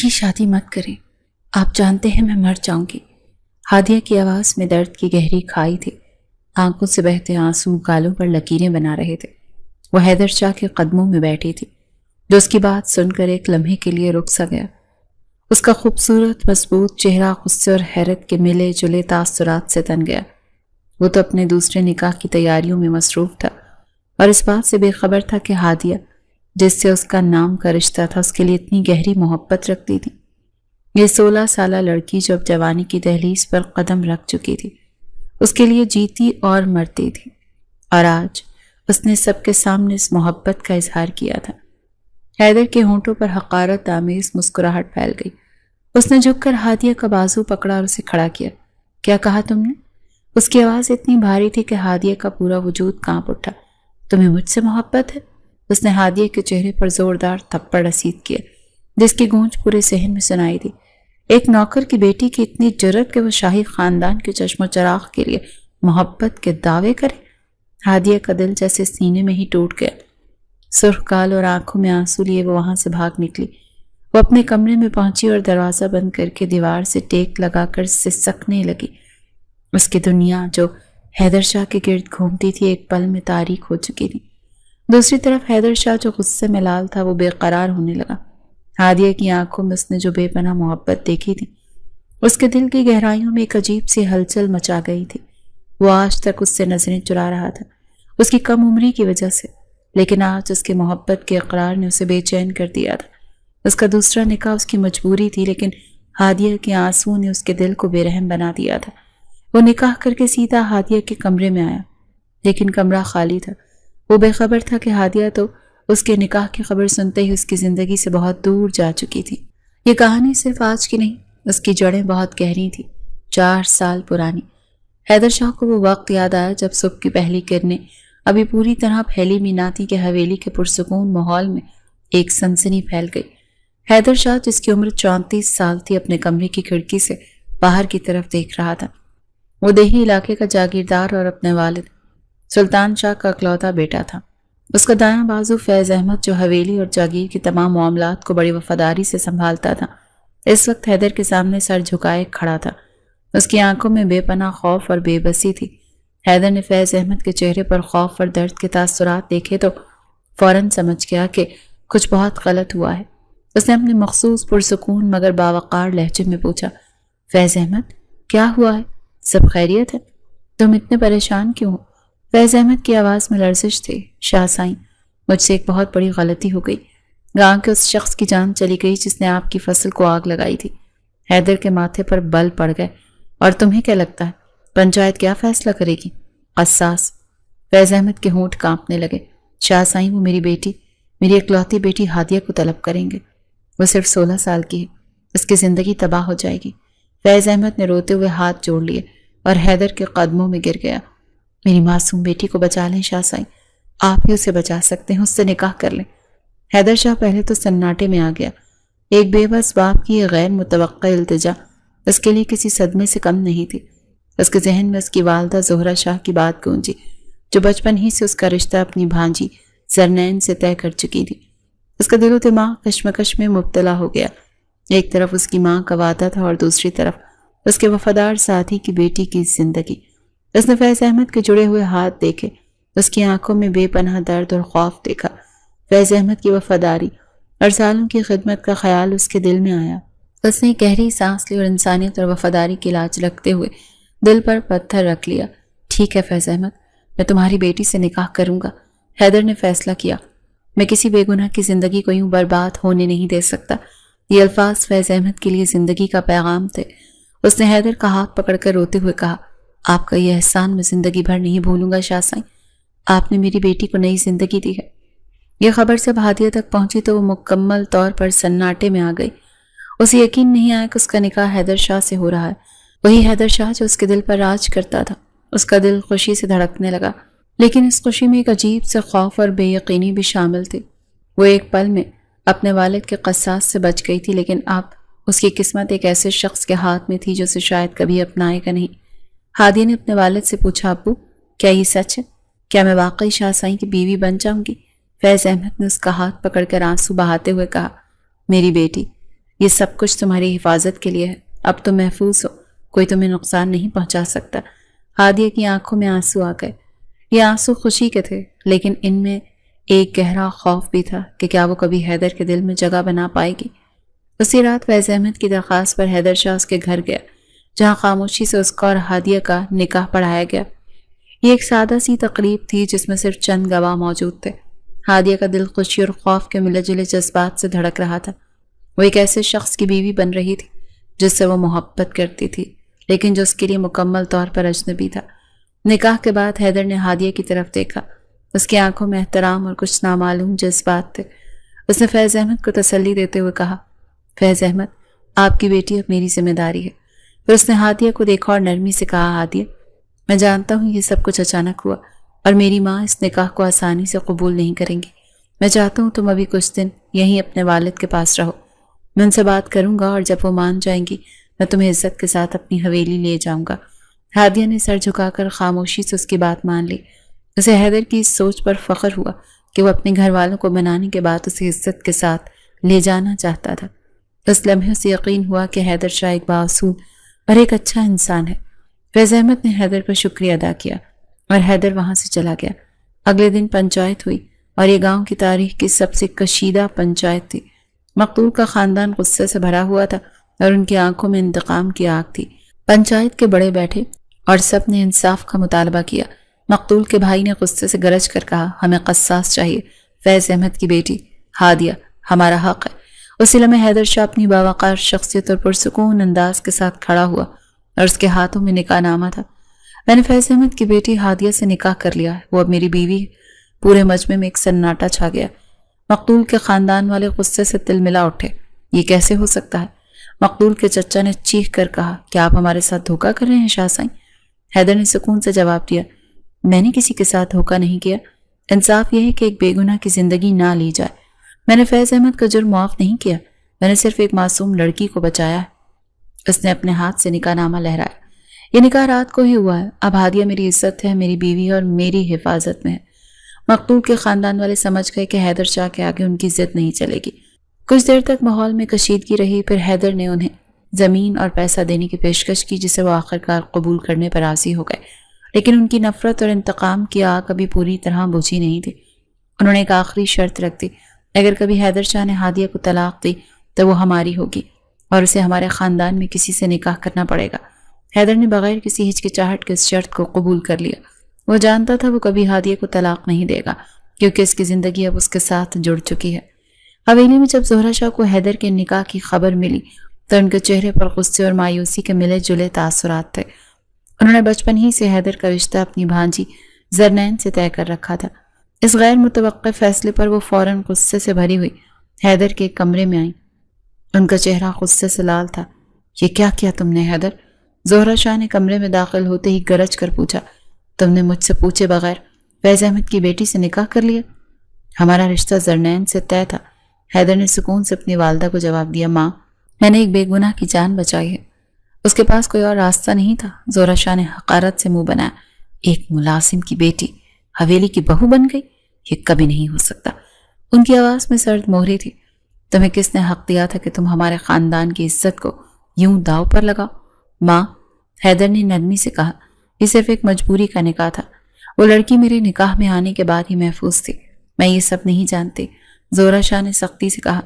یہ شادی مت کریں، آپ جانتے ہیں میں مر جاؤں گی۔ ہادیہ کی آواز میں درد کی گہری کھائی تھی، آنکھوں سے بہتے آنسو گالوں پر لکیریں بنا رہے تھے۔ وہ حیدر شاہ کے قدموں میں بیٹھی تھی، جو اس کی بات سن کر ایک لمحے کے لیے رک سا گیا۔ اس کا خوبصورت مضبوط چہرہ غصے اور حیرت کے ملے جلے تاثرات سے تن گیا۔ وہ تو اپنے دوسرے نکاح کی تیاریوں میں مصروف تھا اور اس بات سے بے خبر تھا کہ ہادیہ، جس سے اس کا نام کا رشتہ تھا، اس کے لیے اتنی گہری محبت رکھتی تھی۔ یہ 16 سالہ لڑکی جو اب جوانی کی دہلیز پر قدم رکھ چکی تھی، اس کے لیے جیتی اور مرتی تھی، اور آج اس نے سب کے سامنے اس محبت کا اظہار کیا تھا۔ حیدر کے ہونٹوں پر حقارت آمیز مسکراہٹ پھیل گئی۔ اس نے جھک کر ہادیہ کا بازو پکڑا اور اسے کھڑا کیا۔ کیا کہا تم نے؟ اس کی آواز اتنی بھاری تھی کہ ہادیہ کا پورا وجود کانپ اٹھا۔ تمہیں مجھ سے محبت ہے؟ اس نے ہادیہ کے چہرے پر زوردار تھپڑ رسید کیا، جس کی گونج پورے صحن میں سنائی دی۔ ایک نوکر کی بیٹی کی اتنی جرأت کہ وہ شاہی خاندان کے چشم و چراغ کے لیے محبت کے دعوے کرے۔ ہادیہ کا دل جیسے سینے میں ہی ٹوٹ گیا۔ سرخ گال اور آنکھوں میں آنسو لیے وہ وہاں سے بھاگ نکلی۔ وہ اپنے کمرے میں پہنچی اور دروازہ بند کر کے دیوار سے ٹیک لگا کر سسکنے لگی۔ اس کی دنیا جو حیدر شاہ کے گرد گھومتی تھی ایک پل میں تاریک ہو چکی تھی۔ دوسری طرف حیدر شاہ جو غصے میں لال تھا، وہ بے قرار ہونے لگا۔ ہادیہ کی آنکھوں میں اس نے جو بے پناہ محبت دیکھی تھی، اس کے دل کی گہرائیوں میں ایک عجیب سی ہلچل مچا گئی تھی۔ وہ آج تک اس سے نظریں چرا رہا تھا، اس کی کم عمری کی وجہ سے، لیکن آج اس کے محبت کے اقرار نے اسے بے چین کر دیا تھا۔ اس کا دوسرا نکاح اس کی مجبوری تھی، لیکن ہادیہ کے آنسوؤں نے اس کے دل کو بے رحم بنا دیا تھا۔ وہ نکاح کر کے سیدھا ہادیہ کے کمرے میں آیا، لیکن کمرہ خالی تھا۔ وہ بے خبر تھا کہ ہادیہ تو اس کے نکاح کی خبر سنتے ہی اس کی زندگی سے بہت دور جا چکی تھی۔ یہ کہانی صرف آج کی نہیں، اس کی جڑیں بہت گہری تھی، 4 سال پرانی۔ حیدر شاہ کو وہ وقت یاد آیا جب صبح کی پہلی کرنیں ابھی پوری طرح پھیلی بھی نہ تھی کہ حویلی کے پرسکون ماحول میں ایک سنسنی پھیل گئی۔ حیدر شاہ، جس کی عمر 34 سال تھی، اپنے کمرے کی کھڑکی سے باہر کی طرف دیکھ رہا تھا۔ وہ دیہی علاقے کا جاگیردار اور اپنے والد سلطان شاہ کا اکلوتا بیٹا تھا۔ اس کا دایاں بازو فیض احمد، جو حویلی اور جاگیر کے تمام معاملات کو بڑی وفاداری سے سنبھالتا تھا، اس وقت حیدر کے سامنے سر جھکائے کھڑا تھا۔ اس کی آنکھوں میں بے پناہ خوف اور بے بسی تھی۔ حیدر نے فیض احمد کے چہرے پر خوف اور درد کے تاثرات دیکھے تو فوراً سمجھ گیا کہ کچھ بہت غلط ہوا ہے۔ اس نے اپنے مخصوص پرسکون مگر باوقار لہجے میں پوچھا، فیض احمد، کیا ہوا ہے؟ سب خیریت ہے؟ تم اتنے پریشان کیوں ہو؟ فیض احمد کی آواز میں لرزش تھی۔ شاہ سائیں، مجھ سے ایک بہت بڑی غلطی ہو گئی۔ گاؤں کے اس شخص کی جان چلی گئی جس نے آپ کی فصل کو آگ لگائی تھی۔ حیدر کے ماتھے پر بل پڑ گئے۔ اور تمہیں کیا لگتا ہے پنچایت کیا فیصلہ کرے گی؟ قصاص۔ فیض احمد کے ہونٹ کانپنے لگے۔ شاہ سائیں، وہ میری بیٹی، میری اکلوتی بیٹی ہادیہ کو طلب کریں گے۔ وہ صرف 16 سال کی ہے، اس کی زندگی تباہ ہو جائے گی۔ فیض احمد نے روتے ہوئے ہاتھ جوڑ لیے اور حیدر کے قدموں میں گر گیا۔ میری معصوم بیٹی کو بچا لیں شاہ سائیں، آپ ہی اسے بچا سکتے ہیں، اس سے نکاح کر لیں۔ حیدر شاہ پہلے تو سناٹے میں آ گیا۔ ایک بے بس باپ کی یہ غیر متوقع التجا اس کے لیے کسی صدمے سے کم نہیں تھی۔ اس کے ذہن میں اس کی والدہ زہرہ شاہ کی بات گونجی، جو بچپن ہی سے اس کا رشتہ اپنی بھانجی زرنین سے طے کر چکی تھی۔ اس کا دل و دماغ کشمکش میں مبتلا ہو گیا۔ ایک طرف اس کی ماں کا وعدہ تھا اور دوسری طرف اس کے وفادار ساتھی کی بیٹی کی زندگی۔ اس نے فیض احمد کے جڑے ہوئے ہاتھ دیکھے، اس کی آنکھوں میں بے پناہ درد اور خوف دیکھا۔ فیض احمد کی وفاداری اور سالوں کی خدمت کا خیال اس کے دل میں آیا۔ اس نے گہری سانس لی اور انسانیت اور وفاداری کی لاج رکھتے ہوئے دل پر پتھر رکھ لیا۔ ٹھیک ہے فیض احمد، میں تمہاری بیٹی سے نکاح کروں گا۔ حیدر نے فیصلہ کیا۔ میں کسی بے گناہ کی زندگی کو یوں برباد ہونے نہیں دے سکتا۔ یہ الفاظ فیض احمد کے لیے زندگی کا پیغام تھے۔ اس نے حیدر کا ہاتھ پکڑ کر روتے ہوئے کہا، آپ کا یہ احسان میں زندگی بھر نہیں بھولوں گا شاہ سائیں، آپ نے میری بیٹی کو نئی زندگی دی ہے۔ یہ خبر جب ہادیہ تک پہنچی تو وہ مکمل طور پر سناٹے میں آ گئی۔ اسے یقین نہیں آیا کہ اس کا نکاح حیدر شاہ سے ہو رہا ہے، وہی حیدر شاہ جو اس کے دل پر راج کرتا تھا۔ اس کا دل خوشی سے دھڑکنے لگا، لیکن اس خوشی میں ایک عجیب سے خوف اور بے یقینی بھی شامل تھی۔ وہ ایک پل میں اپنے والد کے قصاص سے بچ گئی تھی، لیکن اب اس کی قسمت ایک ایسے شخص کے ہاتھ میں تھی جو اسے شاید کبھی اپنائے گا نہیں۔ ہادیہ نے اپنے والد سے پوچھا، ابو کیا یہ سچ ہے؟ کیا میں واقعی شاہ سائیں کی بیوی بن جاؤں گی؟ فیض احمد نے اس کا ہاتھ پکڑ کر آنسو بہاتے ہوئے کہا، میری بیٹی، یہ سب کچھ تمہاری حفاظت کے لیے ہے، اب تم محفوظ ہو، کوئی تمہیں نقصان نہیں پہنچا سکتا۔ ہادیہ کی آنکھوں میں آنسو آ گئے۔ یہ آنسو خوشی کے تھے، لیکن ان میں ایک گہرا خوف بھی تھا کہ کیا وہ کبھی حیدر کے دل میں جگہ بنا پائے گی۔ اسی رات فیض احمد کی درخواست پر حیدر شاہ اس کے گھر گیا، جہاں خاموشی سے اس کا اور ہادیہ کا نکاح پڑھایا گیا۔ یہ ایک سادہ سی تقریب تھی جس میں صرف چند گواہ موجود تھے۔ ہادیہ کا دل خوشی اور خوف کے ملے جلے جذبات سے دھڑک رہا تھا۔ وہ ایک ایسے شخص کی بیوی بن رہی تھی جس سے وہ محبت کرتی تھی، لیکن جو اس کے لیے مکمل طور پر اجنبی تھا۔ نکاح کے بعد حیدر نے ہادیہ کی طرف دیکھا۔ اس کی آنکھوں میں احترام اور کچھ نامعلوم جذبات تھے۔ اس نے فیض احمد کو تسلی دیتے ہوئے کہا، فیض احمد، آپ کی بیٹی اب میری ذمہ داری ہے۔ پھر اس نے ہادیہ کو دیکھا اور نرمی سے کہا، ہادیہ، میں جانتا ہوں یہ سب کچھ اچانک ہوا اور میری ماں اس نکاح کو آسانی سے قبول نہیں کریں گی۔ میں چاہتا ہوں تم ابھی کچھ دن یہیں اپنے والد کے پاس رہو۔ میں ان سے بات کروں گا اور جب وہ مان جائیں گی میں تمہیں عزت کے ساتھ اپنی حویلی لے جاؤں گا۔ ہادیہ نے سر جھکا کر خاموشی سے اس کی بات مان لی۔ اسے حیدر کی اس سوچ پر فخر ہوا کہ وہ اپنے گھر والوں کو منانے کے بعد اسے عزت کے ساتھ لے جانا چاہتا تھا۔ اس لمحے سے یقین ہوا کہ حیدر شاہ ایک بااصول اور ایک اچھا انسان ہے۔ فیض احمد نے حیدر پر شکریہ ادا کیا اور حیدر وہاں سے چلا گیا۔ اگلے دن پنچایت ہوئی اور یہ گاؤں کی تاریخ کی سب سے کشیدہ پنچایت تھی۔ مقتول کا خاندان غصے سے بھرا ہوا تھا اور ان کی آنکھوں میں انتقام کی آگ تھی۔ پنچایت کے بڑے بیٹھے اور سب نے انصاف کا مطالبہ کیا۔ مقتول کے بھائی نے غصے سے گرج کر کہا، ہمیں قصاص چاہیے، فیض احمد کی بیٹی ہادیہ ہمارا حق ہے۔ اسی لمحے حیدر شاہ اپنی باوقار شخصیت اور پرسکون انداز کے ساتھ کھڑا ہوا اور اس کے ہاتھوں میں نکاح نامہ تھا۔ میں نے فیض احمد کی بیٹی ہادیہ سے نکاح کر لیا ہے، وہ اب میری بیوی ہے۔ پورے مجمع میں ایک سناٹا چھا گیا۔ مقتول کے خاندان والے غصے سے تل ملا اٹھے۔ یہ کیسے ہو سکتا ہے؟ مقتول کے چچا نے چیخ کر کہا، کیا آپ ہمارے ساتھ دھوکہ کر رہے ہیں شاہ سائیں؟ حیدر نے سکون سے جواب دیا، میں نے کسی کے ساتھ دھوکہ نہیں کیا۔ انصاف یہ ہے کہ ایک بے گناہ کی زندگی نہ لی جائے۔ میں نے فیض احمد کا جرم معاف نہیں کیا، میں نے صرف ایک معصوم لڑکی کو بچایا ہے۔ اس نے اپنے ہاتھ سے نکاح نامہ لہرایا۔ یہ نکاح رات کو ہی ہوا ہے، اب ہادیہ میری عزت ہے، میری بیوی اور میری حفاظت میں ہے۔ مقتول کے خاندان والے سمجھ گئے کہ حیدر شاہ کے آگے ان کی ضد نہیں چلے گی۔ کچھ دیر تک ماحول میں کشیدگی رہی، پھر حیدر نے انہیں زمین اور پیسہ دینے کی پیشکش کی، جسے وہ آخرکار قبول کرنے پر راضی ہو گئے، لیکن ان کی نفرت اور انتقام کی آگ ابھی پوری طرح بجھی نہیں تھی۔ انہوں نے ایک آخری شرط رکھ دی، اگر کبھی حیدر شاہ نے ہادیہ کو طلاق دی تو وہ ہماری ہوگی اور اسے ہمارے خاندان میں کسی سے نکاح کرنا پڑے گا۔ حیدر نے بغیر کسی ہچکچاہٹ کے اس شرط کو قبول کر لیا۔ وہ جانتا تھا وہ کبھی ہادیہ کو طلاق نہیں دے گا، کیونکہ اس کی زندگی اب اس کے ساتھ جڑ چکی ہے۔ حویلی میں جب زہرہ شاہ کو حیدر کے نکاح کی خبر ملی تو ان کے چہرے پر غصے اور مایوسی کے ملے جلے تاثرات تھے۔ انہوں نے بچپن ہی سے حیدر کا رشتہ اپنی بھانجی زرنین سے طے کر رکھا تھا۔ اس غیر متوقع فیصلے پر وہ فوراً غصے سے بھری ہوئی حیدر کے کمرے میں آئیں۔ ان کا چہرہ غصے سے لال تھا۔ یہ کیا کیا تم نے حیدر؟ زہرہ شاہ نے کمرے میں داخل ہوتے ہی گرج کر پوچھا، تم نے مجھ سے پوچھے بغیر فیض احمد کی بیٹی سے نکاح کر لیا؟ ہمارا رشتہ زرنین سے طے تھا۔ حیدر نے سکون سے اپنی والدہ کو جواب دیا، ماں، میں نے ایک بے گناہ کی جان بچائی ہے، اس کے پاس کوئی اور راستہ نہیں تھا۔ زہرہ شاہ نے حقارت سے منہ بنایا، ایک ملازم کی بیٹی حویلی کی بہو بن گئی؟ یہ کبھی نہیں ہو سکتا۔ ان کی آواز میں سرد مہری تھی۔ تمہیں کس نے حق دیا تھا کہ تم ہمارے خاندان کی عزت کو یوں داؤ پر لگاؤ؟ ماں، حیدر نے نرمی سے کہا، یہ صرف ایک مجبوری کا نکاح تھا۔ وہ لڑکی میرے نکاح میں آنے کے بعد ہی محفوظ تھی، میں یہ سب نہیں جانتی۔ زہرہ شاہ نے سختی سے کہا،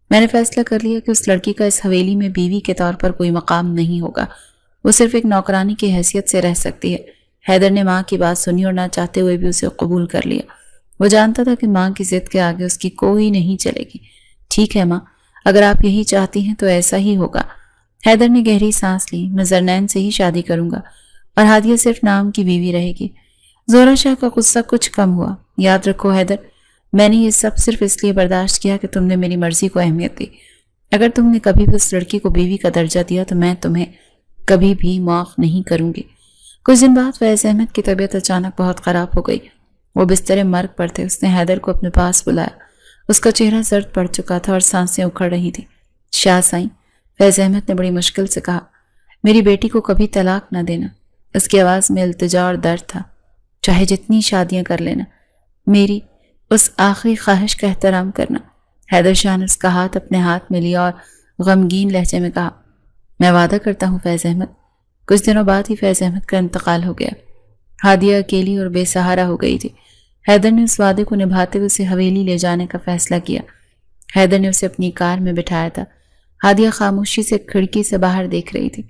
میں نے فیصلہ کر لیا کہ اس لڑکی کا اس حویلی میں بیوی کے طور پر کوئی مقام نہیں ہوگا، وہ صرف ایک نوکرانی کی حیثیت سے رہ سکتی ہے۔ حیدر نے ماں کی بات سنی اور نہ چاہتے ہوئے بھی اسے قبول کر لیا۔ وہ جانتا تھا کہ ماں کی ضد کے آگے اس کی کوئی نہیں چلے گی۔ ٹھیک ہے ماں، اگر آپ یہی چاہتی ہیں تو ایسا ہی ہوگا۔ حیدر نے گہری سانس لی، میں زرنین سے ہی شادی کروں گا اور ہادیہ صرف نام کی بیوی رہے گی۔ زہرہ شاہ کا غصہ کچھ کم ہوا۔ یاد رکھو حیدر، میں نے یہ سب صرف اس لیے برداشت کیا کہ تم نے میری مرضی کو اہمیت دی۔ اگر تم نے کبھی بھی اس لڑکی کو بیوی کا درجہ دیا تو میں تمہیں کبھی بھی معاف نہیں کروں گی۔ کچھ دن بعد فیض احمد کی طبیعت اچانک بہت خراب ہو گئی۔ وہ بستر مرگ پر تھے۔ اس نے حیدر کو اپنے پاس بلایا۔ اس کا چہرہ زرد پڑ چکا تھا اور سانسیں اکھڑ رہی تھیں۔ شاہ سائیں، فیض احمد نے بڑی مشکل سے کہا، میری بیٹی کو کبھی طلاق نہ دینا۔ اس کی آواز میں التجا اور درد تھا۔ چاہے جتنی شادیاں کر لینا، میری اس آخری خواہش کا احترام کرنا۔ حیدر شاہ نے اس کا ہاتھ اپنے ہاتھ میں لیا اور غمگین لہجے میں کہا، میں وعدہ کرتا ہوں فیض احمد۔ کچھ دنوں بعد ہی فیض احمد کا انتقال ہو گیا۔ ہادیہ اکیلی اور بے سہارا ہو گئی تھی۔ حیدر نے اس وعدے کو نبھاتے ہوئے اسے حویلی لے جانے کا فیصلہ کیا۔ حیدر نے اسے اپنی کار میں بٹھایا تھا۔ ہادیہ خاموشی سے کھڑکی سے باہر دیکھ رہی تھی۔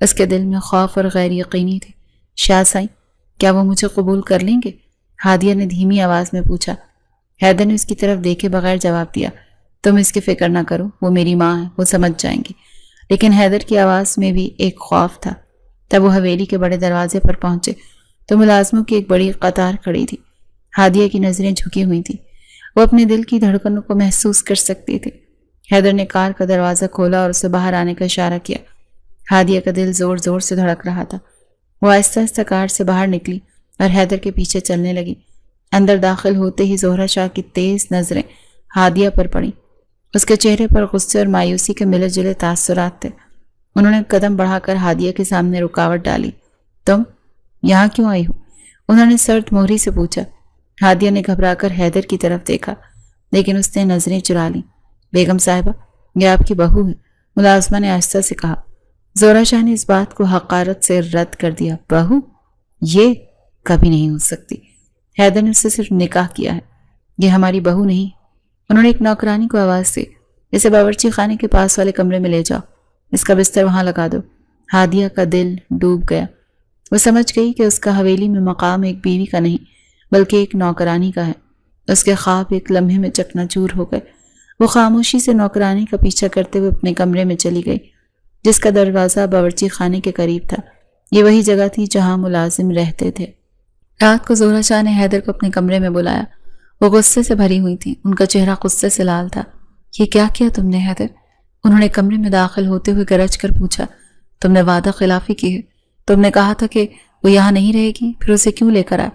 اس کے دل میں خوف اور غیر یقینی تھی۔ شاہ سائیں، کیا وہ مجھے قبول کر لیں گے؟ ہادیہ نے دھیمی آواز میں پوچھا۔ حیدر نے اس کی طرف دیکھے بغیر جواب دیا، تم اس کی فکر نہ کرو، وہ میری ماں ہے، وہ سمجھ جائیں گی۔ لیکن حیدر کی آواز میں بھی ایک خوف تھا۔ تب وہ حویلی کے بڑے دروازے پر پہنچے تو ملازموں کی ایک بڑی قطار کھڑی تھی۔ ہادیہ کی نظریں جھکی ہوئی تھیں۔ وہ اپنے دل کی دھڑکنوں کو محسوس کر سکتی تھی۔ حیدر نے کار کا دروازہ کھولا اور اسے باہر آنے کا اشارہ کیا۔ ہادیہ کا دل زور زور سے دھڑک رہا تھا۔ وہ آہستہ آہستہ کار سے باہر نکلی اور حیدر کے پیچھے چلنے لگی۔ اندر داخل ہوتے ہی زہرہ شاہ کی تیز نظریں ہادیہ پر پڑیں۔ اس کے چہرے پر غصے اور مایوسی کے ملے جلے تاثرات تھے۔ انہوں نے قدم بڑھا کر ہادیہ کے سامنے رکاوٹ ڈالی۔ تم یہاں کیوں آئی ہو؟ انہوں نے سرد مہری سے پوچھا۔ ہادیہ نے گھبرا کر حیدر کی طرف دیکھا، لیکن اس نے نظریں چرا لیں۔ بیگم صاحبہ، یہ آپ کی بہو ہے، ملازمہ نے آہستہ سے کہا۔ زہرہ شاہ نے اس بات کو حقارت سے رد کر دیا۔ بہو؟ یہ کبھی نہیں ہو سکتی۔ حیدر نے اس سے صرف نکاح کیا ہے، یہ ہماری بہو نہیں۔ انہوں نے ایک نوکرانی کو آواز دی، اسے باورچی خانے کے پاس والے کمرے میں لے جاؤ، اس کا بستر وہاں لگا دو۔ ہادیہ کا دل ڈوب گیا۔ وہ سمجھ گئی کہ اس کا حویلی میں مقام ایک بیوی کا نہیں بلکہ ایک نوکرانی کا ہے۔ اس کے خواب ایک لمحے میں چکنا چور ہو گئے۔ وہ خاموشی سے نوکرانی کا پیچھا کرتے ہوئے اپنے کمرے میں چلی گئی، جس کا دروازہ باورچی خانے کے قریب تھا۔ یہ وہی جگہ تھی جہاں ملازم رہتے تھے۔ رات کو زہرہ شاہ نے حیدر کو اپنے کمرے میں بلایا۔ وہ غصے سے بھری ہوئی تھی، ان کا چہرہ غصے سے لال تھا۔ یہ کیا کیا تم نے حیدر؟ انہوں نے کمرے میں داخل ہوتے ہوئے گرج کر پوچھا۔ تم نے وعدہ خلافی کی ہے، تم نے کہا تھا کہ وہ یہاں نہیں رہے گی، پھر اسے کیوں لے کر آئے؟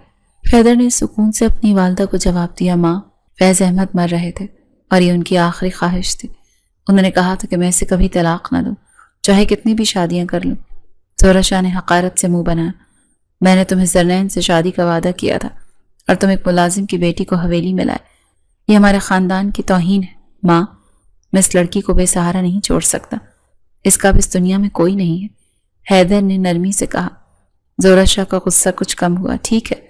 حیدر نے سکون سے اپنی والدہ کو جواب دیا، ماں، فیض احمد مر رہے تھے اور یہ ان کی آخری خواہش تھی۔ انہوں نے کہا تھا کہ میں اسے کبھی طلاق نہ دوں، چاہے کتنی بھی شادیاں کر لوں۔ زہرہ شاہ نے حقارت سے منہ بنایا۔ میں نے تمہیں زرنین سے شادی کا وعدہ کیا تھا اور تم ایک ملازم کی بیٹی کو حویلی میں لائے۔ یہ ہمارے خاندان کی توہین ہے ماں، میں اس لڑکی کو بے سہارا نہیں چھوڑ سکتا، اس کا بھی اس دنیا میں کوئی نہیں ہے۔ حیدر نے نرمی سے کہا۔ زہرہ شاہ کا غصہ کچھ کم ہوا۔ ٹھیک ہے،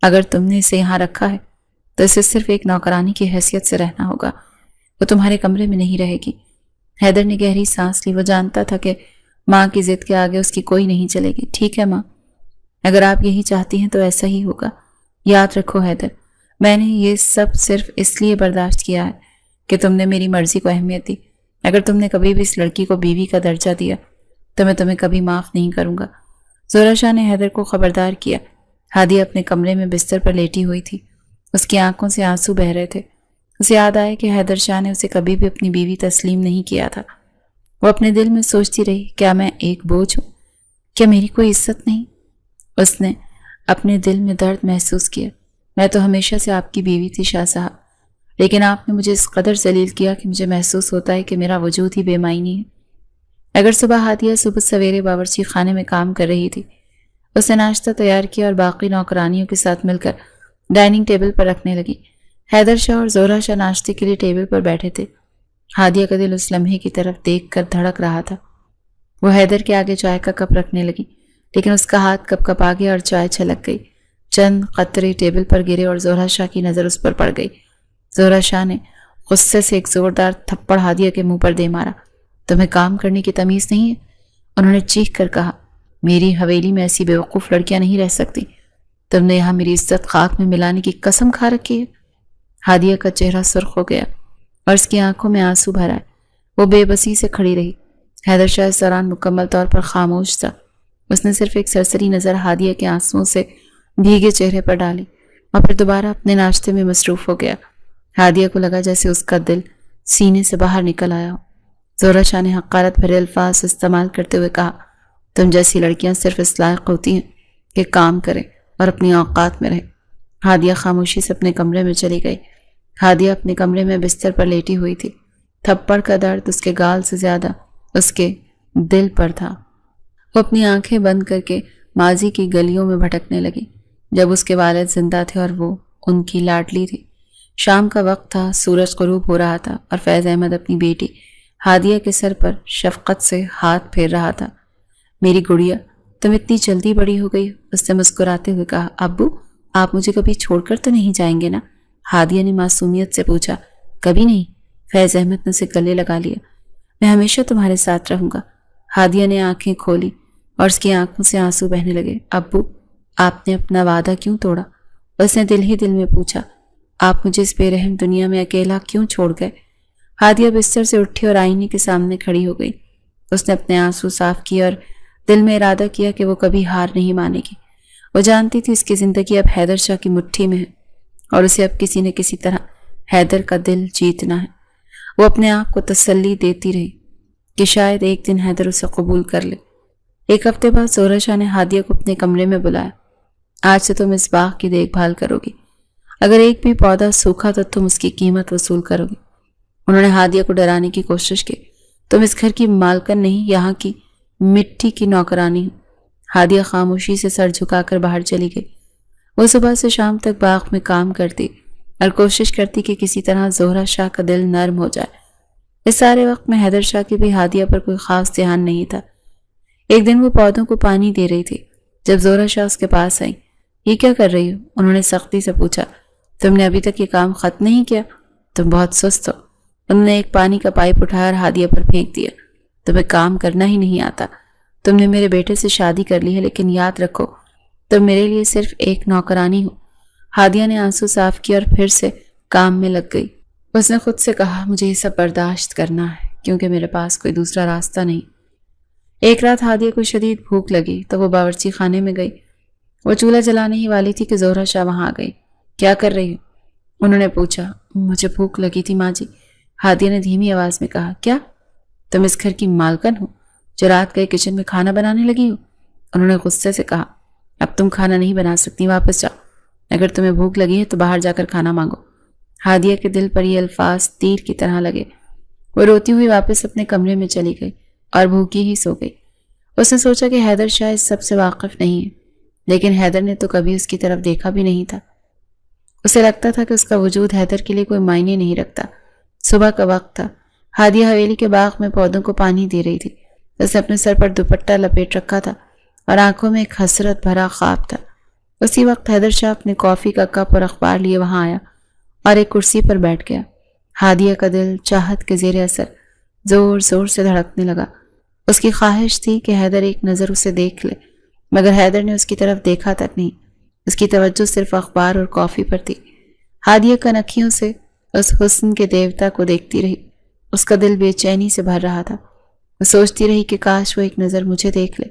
اگر تم نے اسے یہاں رکھا ہے تو اسے صرف ایک نوکرانی کی حیثیت سے رہنا ہوگا، وہ تمہارے کمرے میں نہیں رہے گی۔ حیدر نے گہری سانس لی۔ وہ جانتا تھا کہ ماں کی ضد کے آگے اس کی کوئی نہیں چلے گی۔ ٹھیک ہے ماں، اگر آپ یہی چاہتی ہیں تو ایسا ہی ہوگا۔ یاد رکھو حیدر، میں نے یہ سب صرف اس لیے برداشت کیا ہے کہ تم نے میری مرضی کو اہمیت دی۔ اگر تم نے کبھی بھی اس لڑکی کو بیوی کا درجہ دیا تو میں تمہیں کبھی معاف نہیں کروں گا۔ زہرہ شاہ نے حیدر کو خبردار کیا۔ ہادیہ اپنے کمرے میں بستر پر لیٹی ہوئی تھی، اس کی آنکھوں سے آنسو بہہ رہے تھے۔ اسے یاد آیا کہ حیدر شاہ نے اسے کبھی بھی اپنی بیوی تسلیم نہیں کیا تھا۔ وہ اپنے دل میں سوچتی رہی، کیا میں ایک بوجھ ہوں؟ کیا میری کوئی عزت نہیں؟ اس نے اپنے دل میں درد محسوس کیا۔ میں تو ہمیشہ سے آپ کی بیوی تھی شاہ صاحب، لیکن آپ نے مجھے اس قدر ذلیل کیا کہ مجھے محسوس ہوتا ہے کہ میرا وجود ہی بے معنی ہے۔ اگر صبح ہادیہ صبح سویرے باورچی خانے میں کام کر رہی تھی، اس نے ناشتہ تیار کیا اور باقی نوکرانیوں کے ساتھ مل کر ڈائننگ ٹیبل پر رکھنے لگی۔ حیدر شاہ اور زہرہ شاہ ناشتے کے لیے ٹیبل پر بیٹھے تھے۔ ہادیہ کا دل اس لمحے کی طرف دیکھ کر دھڑک رہا تھا۔ وہ حیدر کے آگے چائے کا کپ رکھنے لگی، لیکن اس کا ہاتھ کپ کپا گیا اور چائے چھلک گئی۔ چند قطرے ٹیبل پر گرے اور زہرہ شاہ کی نظر اس پر پڑ گئی۔ زہرہ شاہ نے غصے سے ایک زوردار تھپڑ ہادیہ کے منہ پر دے مارا۔ تمہیں کام کرنے کی تمیز نہیں ہے؟ انہوں نے چیخ کر کہا۔ میری حویلی میں ایسی بیوقوف لڑکیاں نہیں رہ سکتی۔ تم نے یہاں میری عزت خاک میں ملانے کی قسم کھا رکھی ہے۔ ہادیہ کا چہرہ سرخ ہو گیا اور اس کی آنکھوں میں آنسو بھر آئے۔ وہ بے بسی سے کھڑی رہی۔ حیدر شاہ اس دوران مکمل طور پر خاموش تھا۔ اس نے صرف ایک سرسری نظر ہادیہ کے آنسوؤں سے بھیگے چہرے پر ڈالی اور پھر دوبارہ اپنے ناشتے میں مصروف ہو گیا۔ ہادیہ کو لگا جیسے اس کا دل سینے سے باہر نکل آیا ہو۔ زہرہ شاہ نے حقارت بھرے الفاظ استعمال کرتے ہوئے کہا، تم جیسی لڑکیاں صرف اس لائق ہوتی ہیں کہ کام کریں اور اپنی اوقات میں رہیں۔ ہادیہ خاموشی سے اپنے کمرے میں چلی گئی۔ ہادیہ اپنے کمرے میں بستر پر لیٹی ہوئی تھی۔ تھپڑ کا درد اس کے گال سے زیادہ اس کے دل پر تھا۔ وہ اپنی آنکھیں بند کر کے ماضی کی گلیوں میں بھٹکنے لگی، جب اس کے والد زندہ تھے اور وہ ان کی لاڈلی تھی۔ شام کا وقت تھا، سورج غروب ہو رہا تھا اور فیض احمد اپنی بیٹی ہادیہ کے سر پر شفقت سے ہاتھ پھیر رہا تھا۔ میری گڑیا، تم اتنی جلدی بڑی ہو گئی، اس نے مسکراتے ہوئے کہا۔ ابو، آپ مجھے کبھی چھوڑ کر تو نہیں جائیں گے نا؟ ہادیہ نے معصومیت سے پوچھا۔ کبھی نہیں، فیض احمد نے اسے گلے لگا لیا۔ میں ہمیشہ تمہارے ساتھ رہوں گا۔ ہادیہ نے آنکھیں کھولی اور اس کی آنکھوں سے آنسو بہنے لگے۔ ابو، آپ نے اپنا وعدہ کیوں توڑا؟ اس نے دل ہی دل میں پوچھا۔ آپ مجھے اس بے رحم دنیا میں اکیلا کیوں چھوڑ گئے؟ ہادیہ بستر سے اٹھی اور آئینے کے سامنے کھڑی ہو گئی۔ اس نے اپنے آنسو صاف کیے اور دل میں ارادہ کیا کہ وہ کبھی ہار نہیں مانے گی۔ وہ جانتی تھی اس کی زندگی اب حیدر شاہ کی مٹھی میں ہے اور اسے اب کسی نہ کسی طرح حیدر کا دل جیتنا ہے۔ وہ اپنے آپ کو تسلی دیتی رہی کہ شاید ایک دن حیدر اسے قبول کر لے۔ ایک ہفتے بعد زہرہ شاہ نے ہادیہ کو اپنے کمرے میں بلایا۔ آج سے تم اس باغ کی دیکھ بھال کرو گی، اگر ایک بھی پودا سوکھا تو تم اس کی قیمت وصول کرو گی۔ انہوں نے ہادیہ کو ڈرانے کی کوشش کی۔ تم اس گھر کی مالکن نہیں، یہاں کی مٹی کی نوکرانی ہو۔ ہادیہ خاموشی سے سر جھکا کر باہر چلی گئی۔ وہ صبح سے شام تک باغ میں کام کرتی اور کوشش کرتی کہ کسی طرح زہرہ شاہ کا دل نرم ہو جائے۔ اس سارے وقت میں حیدر شاہ کی بھی ہادیہ پر کوئی خاص دھیان نہیں تھا۔ ایک دن وہ پودوں کو پانی دے رہی تھی جب زہرہ شاہ اس کے پاس آئی۔ یہ کیا کر رہی ہو؟ انہوں نے سختی سے پوچھا۔ تم نے ابھی تک یہ کام ختم نہیں کیا؟ تم بہت سست ہو۔ انہوں نے ایک پانی کا پائپ اٹھایا اور ہادیہ پر پھینک دیا۔ تمہیں کام کرنا ہی نہیں آتا۔ تم نے میرے بیٹے سے شادی کر لی ہے، لیکن یاد رکھو تم میرے لیے صرف ایک نوکرانی ہو۔ ہادیہ نے آنسو صاف کیا اور پھر سے کام میں لگ گئی۔ اس نے خود سے کہا، مجھے یہ سب برداشت کرنا ہے کیونکہ میرے پاس کوئی دوسرا راستہ نہیں۔ ایک رات ہادیہ کو شدید بھوک لگی تو وہ باورچی خانے میں گئی۔ وہ چولہا جلانے ہی والی تھی کہ زہرہ شاہ وہاں آ گئی۔ کیا کر رہی ہو؟ انہوں نے پوچھا۔ مجھے بھوک لگی تھی ماں جی، ہادیہ نے دھیمی آواز میں کہا۔ کیا تم اس گھر کی مالکن ہو جو رات گئے کچن میں کھانا بنانے لگی ہو؟ انہوں نے غصے سے کہا۔ اب تم کھانا نہیں بنا سکتی، واپس جاؤ۔ اگر تمہیں بھوک لگی ہے تو باہر جا کر کھانا مانگو۔ ہادیہ کے دل پر یہ الفاظ تیر کی طرح لگے۔ وہ روتی ہوئی واپس اپنے کمرے میں چلی گئی اور بھوکی ہی سو گئی۔ اس نے سوچا کہ حیدر شاہ اس سب سے واقف نہیں ہے، لیکن حیدر نے تو کبھی اس کی طرف دیکھا بھی نہیں تھا۔ اسے لگتا تھا کہ اس کا وجود حیدر کے لیے کوئی معنی نہیں رکھتا۔ صبح کا وقت تھا۔ ہادیہ حویلی کے باغ میں پودوں کو پانی دے رہی تھی۔ اس نے اپنے سر پر دوپٹہ لپیٹ رکھا تھا اور آنکھوں میں ایک حسرت بھرا خواب تھا۔ اسی وقت حیدر شاہ اپنے کافی کا کپ اور اخبار لیے وہاں آیا اور ایک کرسی پر بیٹھ گیا۔ ہادیہ کا دل چاہت کے زیر اثر زور زور سے دھڑکنے لگا۔ اس کی خواہش تھی کہ حیدر ایک نظر اسے دیکھ لے، مگر حیدر نے اس کی طرف دیکھا تک نہیں۔ اس کی توجہ صرف اخبار اور کافی پر تھی۔ ہادیہ کنکھیوں سے اس حسن کے دیوتا کو دیکھتی رہی۔ اس کا دل بے چینی سے بھر رہا تھا۔ وہ سوچتی رہی کہ کاش وہ ایک نظر مجھے دیکھ لے،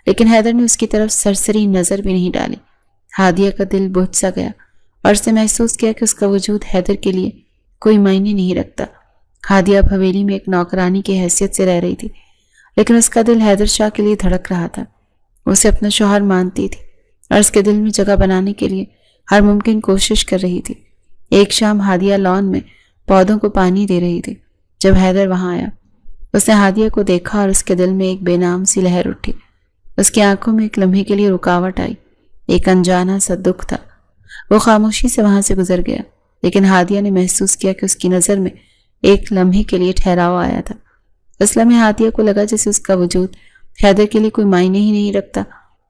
لیکن حیدر نے اس کی طرف سرسری نظر بھی نہیں ڈالی۔ ہادیہ کا دل بجھ سا گیا اور اس نے محسوس کیا کہ اس کا وجود حیدر کے لیے کوئی معنی نہیں رکھتا۔ ہادیہ اب حویلی میں ایک نوکرانی کی حیثیت سے رہ رہی تھی، لیکن اس کا دل حیدر شاہ کے لیے دھڑک رہا تھا۔ وہ اسے اپنا شوہر مانتی تھی اور اس کے دل میں جگہ بنانے کے لیے ہر ممکن کوشش کر رہی تھی۔ ایک شام ہادیہ لان میں پودوں کو پانی دے رہی تھی جب حیدر وہاں آیا۔ اس نے ہادیہ کو دیکھا اور اس کے دل میں ایک بے نام سی لہر اٹھی۔ اس کی آنکھوں میں ایک لمحے کے لیے رکاوٹ آئی، ایک انجانا سا دکھ تھا۔ وہ خاموشی سے وہاں سے گزر گیا، لیکن ہادیہ نے محسوس کیا کہ اس کی نظر میں ایک لمحے کے لیے ٹھہراؤ آیا تھا۔ اس لمحے ہادیہ کو لگا جیسے اس کا وجود حیدر کے لیے کوئی معنی ہی نہیں رکھتا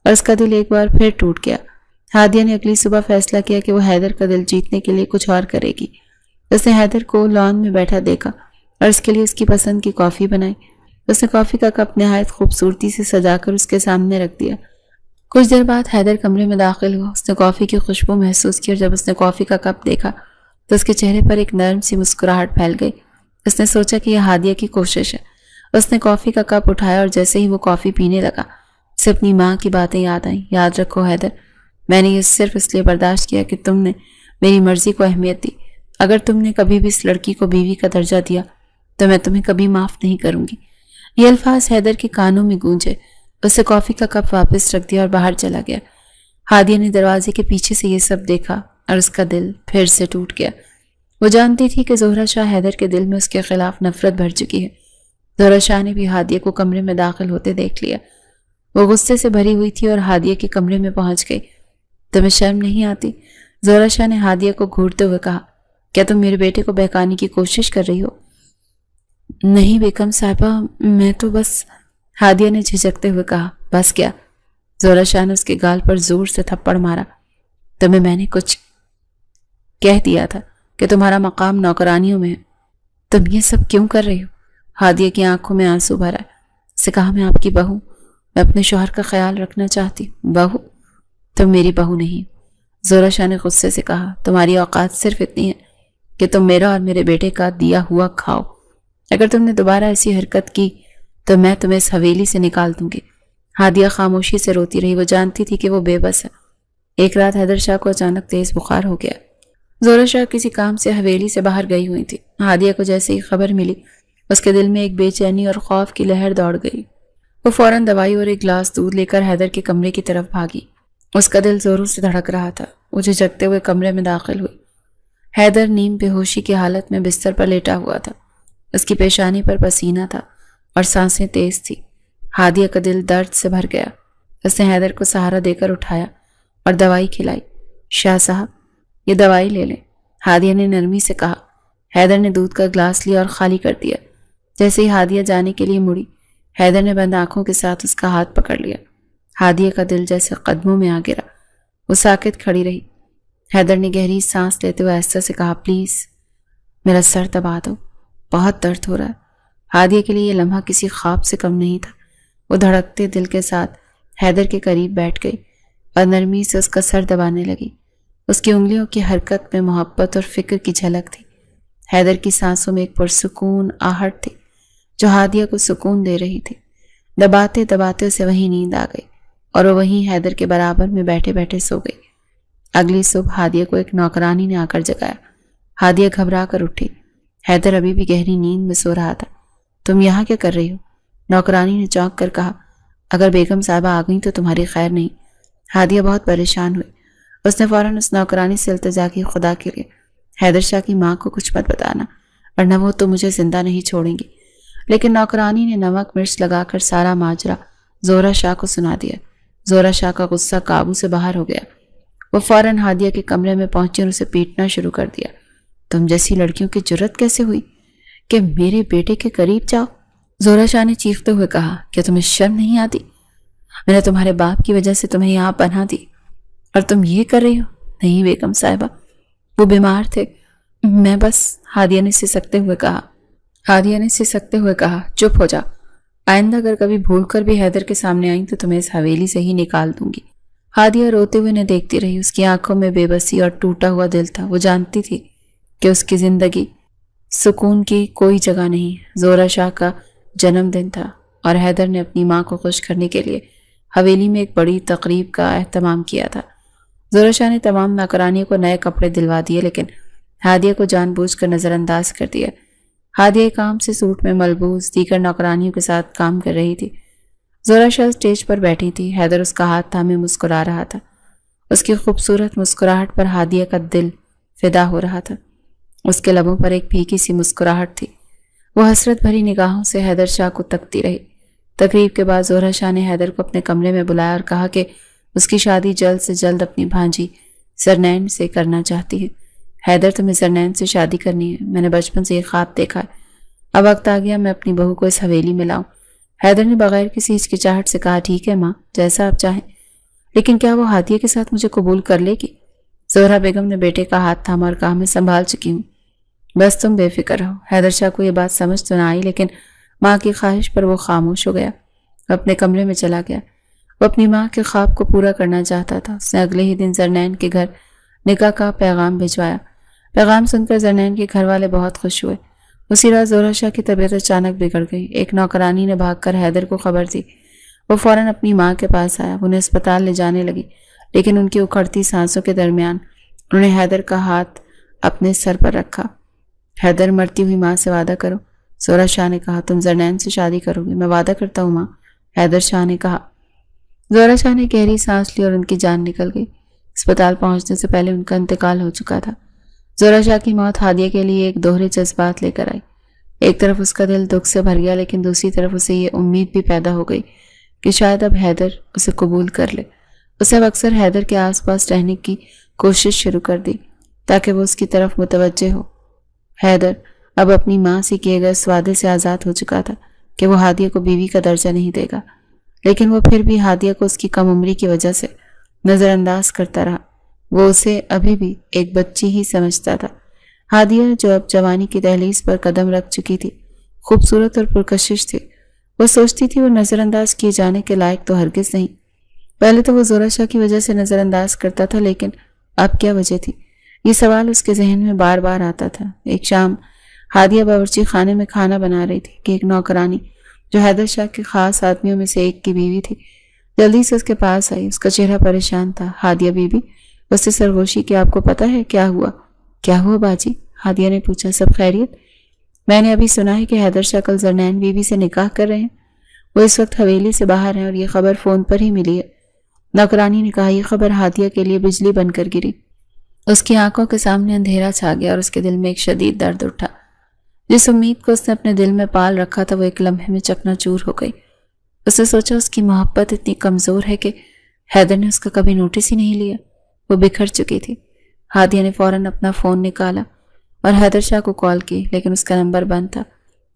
اور اس کا دل ایک بار پھر ٹوٹ گیا۔ ہادیہ نے اگلی صبح فیصلہ کیا کہ وہ حیدر کا دل جیتنے کے لیے کچھ اور کرے گی۔ اس نے حیدر کو لان میں بیٹھا دیکھا اور اس کے لیے اس کی پسند کی کافی بنائی۔ اس نے کافی کا کپ نہایت خوبصورتی سے سجا کر اس کے سامنے رکھ دیا۔ کچھ دیر بعد حیدر کمرے میں داخل ہوا۔ اس نے کافی کی خوشبو محسوس کی اور جب اس نے کافی کا کپ دیکھا تو اس کے چہرے پر ایک نرم سی مسکراہٹ پھیل گئی۔ اس نے سوچا کہ یہ ہادیہ کی کوشش ہے۔ اس نے کافی کا کپ اٹھایا اور جیسے ہی وہ کافی پینے لگا اسے اپنی ماں کی باتیں یاد آئیں۔ یاد رکھو حیدر، میں نے یہ صرف اس لیے برداشت کیا کہ تم نے میری مرضی کو اہمیت دی۔ اگر تم نے کبھی بھی اس لڑکی کو بیوی کا درجہ دیا تو میں تمہیں کبھی معاف نہیں کروں گی۔ یہ الفاظ حیدر کے کانوں میں گونجے۔ اس نے کافی کا کپ واپس رکھ دیا اور باہر چلا گیا۔ ہادیہ نے دروازے کے پیچھے سے یہ سب دیکھا اور اس کا دل پھر سے ٹوٹ گیا۔ وہ جانتی تھی کہ زہرہ شاہ حیدر کے دل میں اس کے خلاف نفرت بھر چکی ہے۔ زہرہ شاہ نے بھی ہادیہ کو کمرے میں داخل ہوتے دیکھ لیا۔ وہ غصے سے بھری ہوئی تھی اور ہادیہ کے کمرے میں پہنچ گئی۔ تمہیں شرم نہیں آتی؟ زہرہ شاہ نے ہادیہ کو گھورتے ہوئے کہا۔ کیا تم میرے بیٹے کو بہکانے کی کوشش کر رہی ہو؟ نہیں بیگم صاحبہ، میں تو بس، ہادیہ نے جھجکتے ہوئے کہا۔ بس کیا؟ زہرہ شاہ نے اس کے گال پر زور سے تھپڑ مارا۔ تمہیں میں نے کچھ کہہ دیا تھا کہ تمہارا مقام نوکرانیوں میں ہے، تم یہ سب کیوں کر رہی ہو؟ ہادیہ کی آنکھوں میں آنسو بھرا۔ اسے کہا، میں آپ کی بہو، میں اپنے شوہر کا خیال رکھنا چاہتی ہوں۔ بہو؟ تم میری بہو نہیں۔ زہرہ شاہ نے غصے سے کہا، تمہاری اوقات صرف اتنی ہے کہ تم میرا اور میرے بیٹے کا دیا ہوا کھاؤ۔ اگر تم نے دوبارہ ایسی حرکت کی تو میں تمہیں اس حویلی سے نکال دوں گی۔ ہادیہ خاموشی سے روتی رہی۔ وہ جانتی تھی کہ وہ بے بس ہے۔ ایک رات حیدر شاہ کو اچانک تیز بخار ہو گیا۔ زہرہ شاہ کسی کام سے حویلی سے باہر گئی ہوئی تھی۔ ہادیہ کو جیسے ہی خبر ملی، اس کے دل میں ایک بے چینی اور خوف کی لہر دوڑ گئی۔ وہ فوراً دوائی اور ایک گلاس دودھ لے کر حیدر کے کمرے کی طرف بھاگی۔ اس کا دل زوروں سے دھڑک رہا تھا۔ وہ جھجکتے ہوئے کمرے میں داخل ہوئی۔ حیدر نیم بے ہوشی کی حالت میں بستر پر لیٹا ہوا تھا۔ اس کی پیشانی پر پسینہ تھا اور سانسیں تیز تھی۔ ہادیہ کا دل درد سے بھر گیا۔ اس نے حیدر کو سہارا دے کر اٹھایا اور دوائی کھلائی۔ شاہ صاحب، یہ دوائی لے لیں، ہادیہ نے نرمی سے کہا۔ حیدر نے دودھ کا گلاس لیا اور خالی کر دیا۔ جیسے ہی ہادیہ جانے کے لیے مڑی، حیدر نے بند آنکھوں کے ساتھ اس کا ہاتھ پکڑ لیا۔ ہادیہ کا دل جیسے قدموں میں آ گرا۔ وہ ساکت کھڑی رہی۔ حیدر نے گہری سانس لیتے ہوئے آہستہ سے کہا، پلیز میرا سر دبا دو، بہت درد ہو رہا ہے۔ ہادیہ کے لیے یہ لمحہ کسی خواب سے کم نہیں تھا۔ وہ دھڑکتے دل کے ساتھ حیدر کے قریب بیٹھ گئی اور نرمی سے اس کا سر دبانے لگی۔ اس کی انگلیوں کی حرکت میں محبت اور فکر کی جھلک تھی۔ حیدر کی سانسوں میں ایک پرسکون آہٹ تھی جو ہادیہ کو سکون دے رہی تھی۔ دباتے دباتے اسے وہیں نیند آ گئی اور وہ وہیں حیدر کے برابر میں بیٹھے بیٹھے سو گئی۔ اگلی صبح ہادیہ کو ایک نوکرانی نے آ کر جگایا۔ ہادیہ گھبرا کر اٹھی۔ حیدر ابھی بھی گہری نیند میں سو رہا تھا۔ تم یہاں کیا کر رہی ہو؟ نوکرانی نے چونک کر کہا۔ اگر بیگم صاحبہ آ گئیں تو تمہاری خیر نہیں۔ ہادیہ بہت پریشان ہوئی۔ اس نے فوراً اس نوکرانی سے التجا کی، خدا کے لیے حیدر شاہ کی ماں کو کچھ مت بتانا، ورنہ وہ تو مجھے زندہ نہیں چھوڑیں گی۔ لیکن نوکرانی نے نمک مرچ لگا کر سارا ماجرا زہرہ شاہ کو سنا دیا۔ زہرہ شاہ کا غصہ قابو سے باہر ہو گیا۔ وہ فوراً ہادیہ کے کمرے میں پہنچی اور اسے پیٹنا شروع کر دیا۔ تم جیسی لڑکیوں کی جرت کیسے ہوئی کہ میرے بیٹے کے قریب جاؤ؟ زہرہ شاہ نے چیختے ہوئے کہا، کیا تمہیں شرم نہیں آتی؟ میں نے تمہارے باپ کی وجہ سے تمہیں یہاں پناہ دی اور تم یہ کر رہی ہو؟ نہیں بیگم صاحبہ، وہ بیمار تھے، میں بس، ہادیہ نے سسکتے ہوئے کہا، چپ ہو جا۔ آئندہ اگر کبھی بھول کر بھی حیدر کے سامنے آئیں تو تمہیں اس حویلی سے ہی نکال دوں گی۔ ہادیہ روتے ہوئے انہیں دیکھتی رہی۔ اس کی آنکھوں میں بے بسی اور ٹوٹا ہوا دل تھا۔ وہ جانتی تھی کہ اس کی زندگی سکون کی کوئی جگہ نہیں۔ زہرہ شاہ کا جنم دن تھا اور حیدر نے اپنی ماں کو خوش کرنے کے لیے حویلی میں ایک بڑی تقریب کا اہتمام کیا تھا۔ زہرہ شاہ نے تمام نوکرانیوں کو نئے کپڑے دلوا دیے، لیکن ہادیہ کو جان بوجھ کر نظر انداز کر دیا۔ ہادیہ کام سے سوٹ میں ملبوس دیگر نوکرانیوں کے ساتھ کام کر رہی تھی۔ زہرہ شاہ اسٹیج پر بیٹھی تھی۔ حیدر اس کا ہاتھ تھامے مسکرا رہا تھا۔ اس کی خوبصورت مسکراہٹ پر ہادیہ کا دل فدا ہو رہا تھا۔ اس کے لبوں پر ایک پھیکی سی مسکراہٹ تھی۔ وہ حسرت بھری نگاہوں سے حیدر شاہ کو تکتی رہی۔ تقریب کے بعد زہرہ شاہ نے حیدر کو اپنے کمرے میں بلایا اور کہا کہ اس کی شادی جلد سے جلد اپنی بھانجی زرنین سے کرنا چاہتی ہے۔ حیدر، تمہیں زرنین سے شادی کرنی ہے؟ میں نے بچپن سے یہ خواب دیکھا ہے۔ اب وقت آ گیا میں اپنی بہو کو اس حویلی میں لاؤں۔ حیدر نے بغیر کسی ہچکچاہٹ سے کہا، ٹھیک ہے ماں، جیسا آپ چاہیں، لیکن کیا وہ ہادیہ کے ساتھ مجھے قبول کر لے گی؟ زہرہ بیگم نے بیٹے کا ہاتھ تھاما اور کہا، میں سنبھال چکی ہوں، بس تم بے فکر رہو۔ حیدر شاہ کو یہ بات سمجھ تو نہ آئی، لیکن ماں کی خواہش پر وہ خاموش ہو گیا۔ وہ اپنے کمرے میں چلا گیا۔ وہ اپنی ماں کے خواب کو پورا کرنا چاہتا تھا۔ اس نے اگلے ہی دن زرنین کے گھر نکاح کا پیغام بھجوایا۔ پیغام سن کر زرنین کے گھر والے بہت خوش ہوئے۔ اسی رات زہرہ شاہ کی طبیعت اچانک بگڑ گئی۔ ایک نوکرانی نے بھاگ کر حیدر کو خبر دی۔ وہ فوراً اپنی ماں کے پاس آیا۔ انہیں اسپتال لے جانے لگی، لیکن ان کی اکھڑتی سانسوں کے درمیان انہوں نے حیدر کا ہاتھ اپنے سر پر رکھا۔ حیدر، مرتی ہوئی ماں سے وعدہ کرو۔ زہرہ شاہ نے کہا، تم زرنین سے شادی کرو گے؟ میں وعدہ کرتا ہوں ماں، حیدر شاہ نے کہا۔ زہرہ شاہ نے گہری سانس لی اور ان کی جان نکل گئی۔ اسپتال پہنچنے سے پہلے ان کا انتقال ہو چکا تھا۔ زہرہ شاہ کی موت ہادیہ کے لیے ایک دوہرے جذبات لے کر آئی۔ ایک طرف اس کا دل دکھ سے بھر گیا، لیکن دوسری طرف اسے یہ امید بھی پیدا ہو گئی کہ شاید اب حیدر اسے قبول کر لے۔ اسے اب اکثر حیدر کے آس پاس رہنے کی کوشش شروع کر دی تاکہ وہ اس کی طرف متوجہ ہو۔ حیدر، اب اپنی ماں سے کیے گئے اس وعدے سے آزاد ہو چکا تھا کہ وہ ہادیہ کو بیوی کا درجہ نہیں دے گا، لیکن وہ پھر بھی ہادیہ کو اس کی کم عمری کی وجہ سے نظر انداز کرتا رہا۔ وہ اسے ابھی بھی ایک بچی ہی سمجھتا تھا۔ ہادیہ جو اب جوانی کی دہلیز پر قدم رکھ چکی تھی، خوبصورت اور پرکشش تھی۔ وہ سوچتی تھی وہ نظر انداز کیے جانے کے لائق تو ہرگز نہیں۔ پہلے تو وہ زورا شاہ کی وجہ سے نظر انداز کرتا تھا، لیکن اب کیا وجہ تھی؟ یہ سوال اس کے ذہن میں بار بار آتا تھا۔ ایک شام ہادیہ باورچی خانے میں کھانا بنا رہی تھی کہ ایک نوکرانی جو حیدر شاہ کے خاص آدمیوں میں سے ایک کی بیوی تھی جلدی سے اس کے پاس آئی۔ اس کا چہرہ پریشان تھا۔ ہادیہ بیوی اس سے سرگوشی کہ آپ کو پتہ ہے کیا ہوا؟ کیا ہوا باجی؟ ہادیہ نے پوچھا۔ سب خیریت؟ میں نے ابھی سنا ہے کہ حیدر شاہ کل زرنین بیوی سے نکاح کر رہے ہیں۔ وہ اس وقت حویلی سے باہر ہیں اور یہ خبر فون پر ہی ملی ہے۔ نوکرانی نے کہا۔ یہ خبر ہادیہ کے لیے بجلی بن کر گری۔ اس کی آنکھوں کے سامنے اندھیرا چھا گیا اور اس کے دل میں ایک شدید درد اٹھا۔ جس امید کو اس نے اپنے دل میں پال رکھا تھا وہ ایک لمحے میں چکنا چور ہو گئی۔ اس نے سوچا اس کی محبت اتنی کمزور ہے کہ حیدر نے اس کا کبھی نوٹس ہی نہیں لیا۔ وہ بکھر چکی تھی۔ ہادیہ نے فوراً اپنا فون نکالا اور حیدر شاہ کو کال کی، لیکن اس کا نمبر بند تھا۔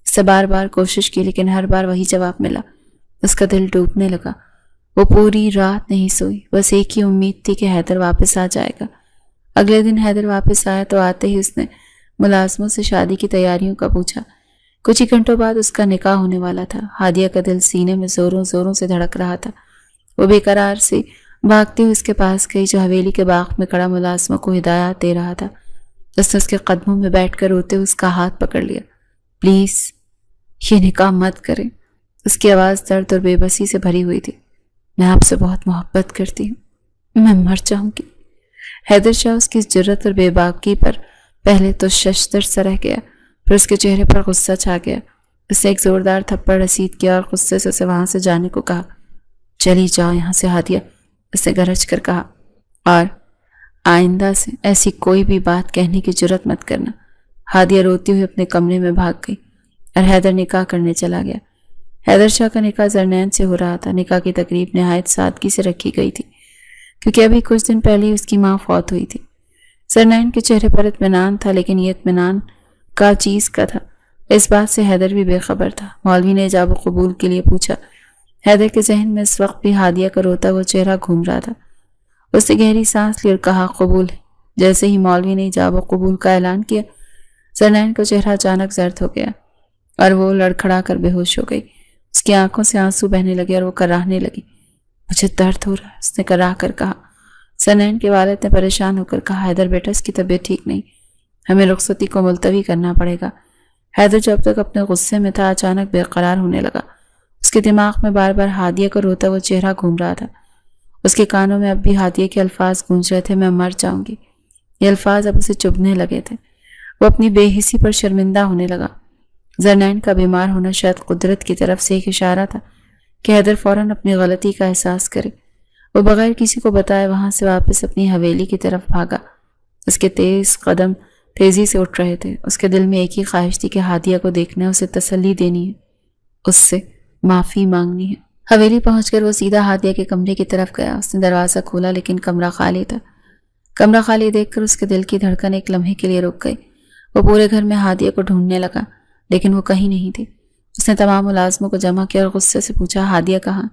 اس سے بار بار کوشش کی لیکن ہر بار وہی جواب ملا۔ اس کا دل ڈوبنے لگا۔ وہ پوری رات نہیں سوئی، بس ایک ہی امید تھی کہ حیدر واپس آ جائے گا۔ اگلے دن حیدر واپس آیا تو آتے ہی اس نے ملازموں سے شادی کی تیاریوں کا پوچھا۔ کچھ ہی گھنٹوں بعد اس کا نکاح ہونے والا تھا۔ ہادیہ کا دل سینے میں زوروں زوروں سے دھڑک رہا تھا۔ وہ بے قرار سی بھاگتی ہوئی اس کے پاس گئی جو حویلی کے باغ میں کھڑا ملازموں کو ہدایات دے رہا تھا۔ اس نے اس کے قدموں میں بیٹھ کر روتے ہوئے اس کا ہاتھ پکڑ لیا۔ پلیز یہ نکاح مت کریں۔ اس کی آواز درد اور بے بسی سے بھری ہوئی تھی۔ میں آپ سے بہت محبت کرتی ہوں، میں مر جاؤں گی۔ حیدر شاہ اس کی جرت اور بے باکی پر پہلے تو ششدر سا رہ گیا، پھر اس کے چہرے پر غصہ چھا گیا۔ اس نے ایک زوردار تھپڑ رسید کیا اور غصے سے اسے وہاں سے جانے کو کہا۔ چلی جاؤ یہاں سے ہادیہ، اس نے گرج کر کہا، اور آئندہ سے ایسی کوئی بھی بات کہنے کی جرت مت کرنا۔ ہادیہ روتی ہوئی اپنے کمرے میں بھاگ گئی اور حیدر نکاح کرنے چلا گیا۔ حیدر شاہ کا نکاح زرنین سے ہو رہا تھا۔ نکاح کی تقریب نہایت سادگی سے رکھی گئی تھی کیونکہ ابھی کچھ دن پہلے اس کی ماں فوت ہوئی تھی۔ زرنین کے چہرے پر اطمینان تھا، لیکن یہ اطمینان کا چیز کا تھا، اس بات سے حیدر بھی بے خبر تھا۔ مولوی نے ایجاب و قبول کے لیے پوچھا۔ حیدر کے ذہن میں اس وقت بھی ہادیہ کا روتا ہوا چہرہ گھوم رہا تھا۔ اس نے گہری سانس لی اور کہا، قبول ہے۔ جیسے ہی مولوی نے ایجاب و قبول کا اعلان کیا، زرنین کا چہرہ اچانک زرد ہو گیا اور وہ لڑکھڑا کر بے ہوش ہو گئی۔ اس کی آنکھوں سے آنسو بہنے لگے اور وہ کراہنے لگی۔ مجھے درد ہو رہا ہے، اس نے کراہ کر کہا۔ زرنین کے والد نے پریشان ہو کر کہا، حیدر بیٹا اس کی طبیعت ٹھیک نہیں، ہمیں رخصتی کو ملتوی کرنا پڑے گا۔ حیدر جو اب تک اپنے غصے میں تھا اچانک بے قرار ہونے لگا۔ اس کے دماغ میں بار بار ہادیہ کا روتا ہوا چہرہ گھوم رہا تھا۔ اس کے کانوں میں اب بھی ہادیہ کے الفاظ گونج رہے تھے، میں مر جاؤں گی۔ یہ الفاظ اب اسے چبھنے لگے تھے۔ وہ اپنی بے حسی پر شرمندہ ہونے لگا۔ زرنین کا بیمار ہونا شاید قدرت کی طرف سے ایک اشارہ تھا کہ حیدر فوراً اپنی غلطی کا احساس کرے۔ وہ بغیر کسی کو بتائے وہاں سے واپس اپنی حویلی کی طرف بھاگا۔ اس کے تیز قدم تیزی سے اٹھ رہے تھے۔ اس کے دل میں ایک ہی خواہش تھی کہ ہادیہ کو دیکھنا ہے، اسے تسلی دینی ہے، اس سے معافی مانگنی ہے۔ حویلی پہنچ کر وہ سیدھا ہادیہ کے کمرے کی طرف گیا۔ اس نے دروازہ کھولا لیکن کمرہ خالی تھا۔ کمرہ خالی دیکھ کر اس کے دل کی دھڑکن ایک لمحے کے لیے رک گئی۔ وہ پورے گھر میں ہادیہ کو ڈھونڈنے لگا لیکن وہ کہیں نہیں تھی۔ اس نے تمام ملازموں کو جمع کیا اور غصے سے پوچھا، ہادیہ کہاں؟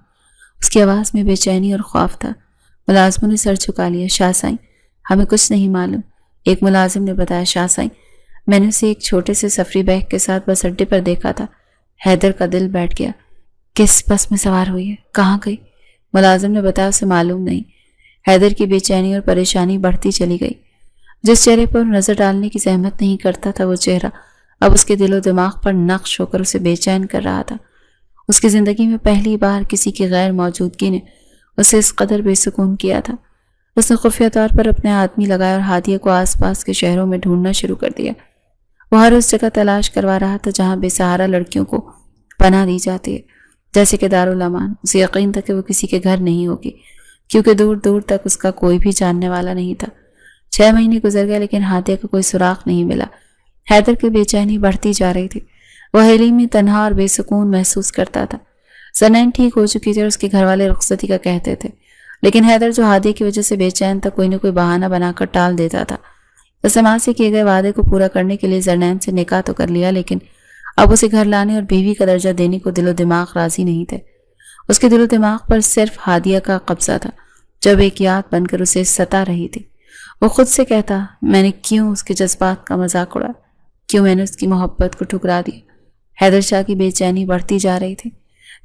اس کی آواز میں بے چینی اور خوف تھا۔ ملازموں نے سر جھکا لیا۔ شاہ سائیں، ہمیں کچھ نہیں معلوم۔ ایک ملازم نے بتایا، شاہ سائیں، میں نے اسے ایک چھوٹے سے سفری بیگ کے ساتھ بس اڈے پر دیکھا تھا۔ حیدر کا دل بیٹھ گیا۔ کس بس میں سوار ہوئی ہے؟ کہاں گئی؟ ملازم نے بتایا، اسے معلوم نہیں۔ حیدر کی بے چینی اور پریشانی بڑھتی چلی گئی۔ جس چہرے پر نظر ڈالنے کی زحمت نہیں کرتا تھا وہ چہرہ اب اس کے دل و دماغ پر نقش ہو کر اسے بے چین کر رہا تھا۔ اس کی زندگی میں پہلی بار کسی کی غیر موجودگی نے اسے اس قدر بے سکون کیا تھا۔ اس نے خفیہ طور پر اپنے آدمی لگائے اور ہادیہ کو آس پاس کے شہروں میں ڈھونڈنا شروع کر دیا۔ وہ ہر اس جگہ تلاش کروا رہا تھا جہاں بے سہارا لڑکیوں کو پناہ دی جاتی ہے، جیسے کہ دارالامان۔ اسے یقین تھا کہ وہ کسی کے گھر نہیں ہوگی کیونکہ دور دور تک اس کا کوئی بھی جاننے والا نہیں تھا۔ 6 مہینے گزر گئے لیکن ہادیہ کا کوئی سراغ نہیں ملا۔ حیدر کی بے چینی بڑھتی جا رہی تھی۔ وہ حویلی میں تنہا اور بے سکون محسوس کرتا تھا۔ زرنین ٹھیک ہو چکی تھی اور اس کے گھر والے رخصتی کا کہتے تھے، لیکن حیدر جو ہادیہ کی وجہ سے بے چین تھا کوئی نہ کوئی بہانہ بنا کر ٹال دیتا تھا۔ اس نے ماں سے کیے گئے وعدے کو پورا کرنے کے لیے زرنین سے نکاح تو کر لیا، لیکن اب اسے گھر لانے اور بیوی کا درجہ دینے کو دل و دماغ راضی نہیں تھے۔ اس کے دل و دماغ پر صرف ہادیہ کا قبضہ تھا، جب ایک یاد بن کر اسے ستا رہی تھی۔ وہ خود سے کہتا، میں نے کیوں اس کے جذبات کا مذاق اڑایا، کیوں میں نے اس کی محبت کو ٹھکرا دیا۔ حیدر شاہ کی بے چینی بڑھتی جا رہی تھی۔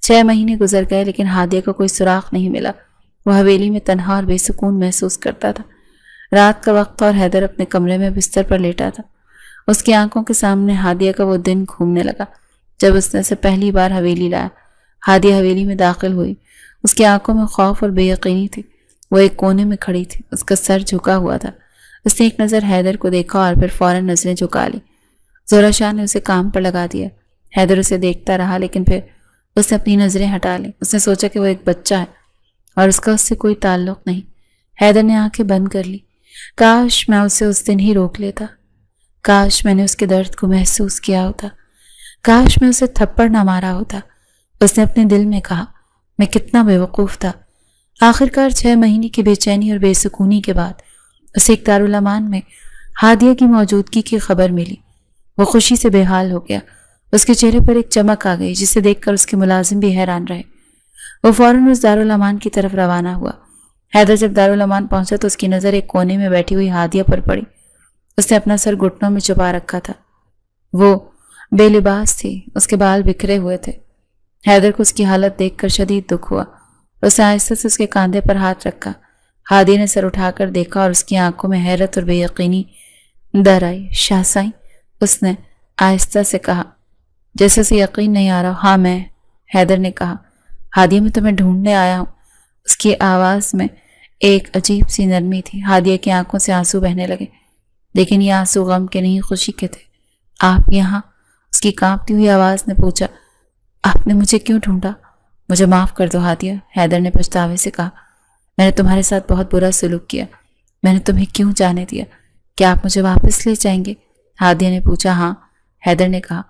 6 مہینے گزر گئے لیکن ہادیہ کو کوئی سراغ نہیں ملا۔ وہ حویلی میں تنہا اور بے سکون محسوس کرتا تھا۔ رات کا وقت اور حیدر اپنے کمرے میں بستر پر لیٹا تھا۔ اس کی آنکھوں کے سامنے ہادیہ کا وہ دن گھومنے لگا جب اس نے اسے پہلی بار حویلی لایا۔ ہادیہ حویلی میں داخل ہوئی۔ اس کی آنکھوں میں خوف اور بے یقینی تھی۔ وہ ایک کونے میں کھڑی تھی، اس کا سر جھکا ہوا تھا۔ اس نے ایک نظر حیدر کو دیکھا اور پھر فوراً نظریں جھکا لی۔ زہرہ شاہ نے اسے کام پر لگا دیا۔ حیدر اسے دیکھتا رہا لیکن پھر اس نے اپنی نظریں ہٹا لی۔ اس نے سوچا کہ وہ ایک بچہ ہے اور اس کا اس سے کوئی تعلق نہیں۔ حیدر نے آنکھیں بند کر لی۔ کاش میں اسے اس دن ہی روک لیتا، کاش میں نے اس کے درد کو محسوس کیا ہوتا، کاش میں اسے تھپڑ نہ مارا ہوتا۔ اس نے اپنے دل میں کہا، میں کتنا بے وقوف تھا۔ آخرکار 6 مہینے کی بے چینی اور بے سکونی کے بعد اسے ایک دارالامان میں ہادیہ کی موجودگی کی خبر ملی۔ وہ خوشی سے بے حال ہو گیا۔ اس کے چہرے پر ایک چمک آ گئی جسے دیکھ کر اس کے ملازم بھی حیران رہے۔ وہ فوراً اس دارالامان کی طرف روانہ ہوا۔ حیدر جب دارالامان پہنچا تو اس کی نظر ایک کونے میں بیٹھی ہوئی ہادیہ پر پڑی۔ اس نے اپنا سر گھٹنوں میں چھپا رکھا تھا۔ وہ بے لباس تھی، اس کے بال بکھرے ہوئے تھے۔ حیدر کو اس کی حالت دیکھ کر شدید دکھ ہوا۔ اس نے آہستہ سے اس کے کاندھے پر ہاتھ رکھا۔ ہادیہ نے سر اٹھا کر دیکھا اور اس کی آنکھوں میں حیرت اور بے یقینی در آئی۔ شاہ سائیں، اس نے آہستہ سے کہا، جیسے اسے یقین نہیں آ رہا۔ ہاں میں، حیدر نے کہا۔ ہادیہ، میں تمہیں ڈھونڈنے آیا ہوں۔ اس کی آواز میں ایک عجیب سی نرمی تھی۔ ہادیہ کی آنکھوں سے آنسو بہنے لگے، لیکن یہ آنسو غم کے نہیں، خوشی کے تھے۔ آپ یہاں؟ اس کی کانپتی ہوئی آواز نے پوچھا۔ آپ نے مجھے کیوں ڈھونڈا؟ مجھے معاف کر دو ہادیہ، حیدر نے پچھتاوے سے کہا۔ میں نے تمہارے ساتھ بہت برا سلوک کیا۔ میں نے تمہیں کیوں جانے دیا؟ کیا آپ مجھے واپس لے جائیں گے؟ ہادیہ نے پوچھا۔ ہاں، حیدر نے کہا۔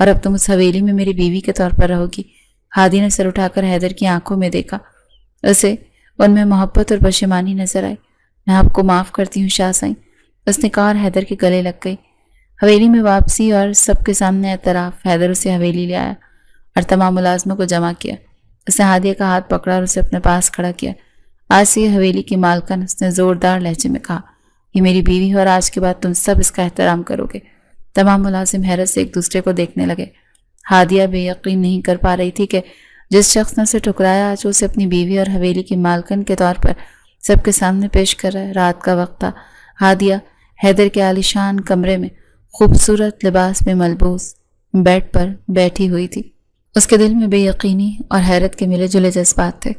اور اب تم اس حویلی میں میری بیوی کے طور پر رہو گی؟ ہادیہ نے سر اٹھا کر حیدر کی آنکھوں میں دیکھا۔ اسے ان میں محبت اور پشیمانی نظر آئی۔ میں آپ کو معاف کرتی ہوں شاہ سائیں، اس نے کہا اور حیدر کے گلے لگ گئی۔ حویلی میں واپسی اور سب کے سامنے اعتراف۔ حیدر اسے حویلی لے آیا اور تمام ملازموں کو جمع کیا۔ اس نے ہادیہ کا ہاتھ پکڑا اور اسے اپنے پاس کھڑا کیا۔ آج سے یہ حویلی کی مالکن، اس نے زوردار لہجے میں کہا، یہ میری بیوی ہے اور آج کے بعد تم سب اس کا احترام کرو گے۔ تمام ملازم حیرت سے ایک دوسرے کو دیکھنے لگے۔ ہادیہ بے یقین نہیں کر پا رہی تھی کہ جس شخص نے اسے ٹھکرایا آج اسے اپنی بیوی اور حویلی کی مالکن کے طور پر سب کے سامنے پیش کر رہا ہے۔ رات کا وقت تھا۔ ہادیہ حیدر کے عالیشان کمرے میں خوبصورت لباس میں ملبوس بیڈ پر بیٹھی ہوئی تھی۔ اس کے دل میں بے یقینی اور حیرت کے ملے جلے جذبات تھے۔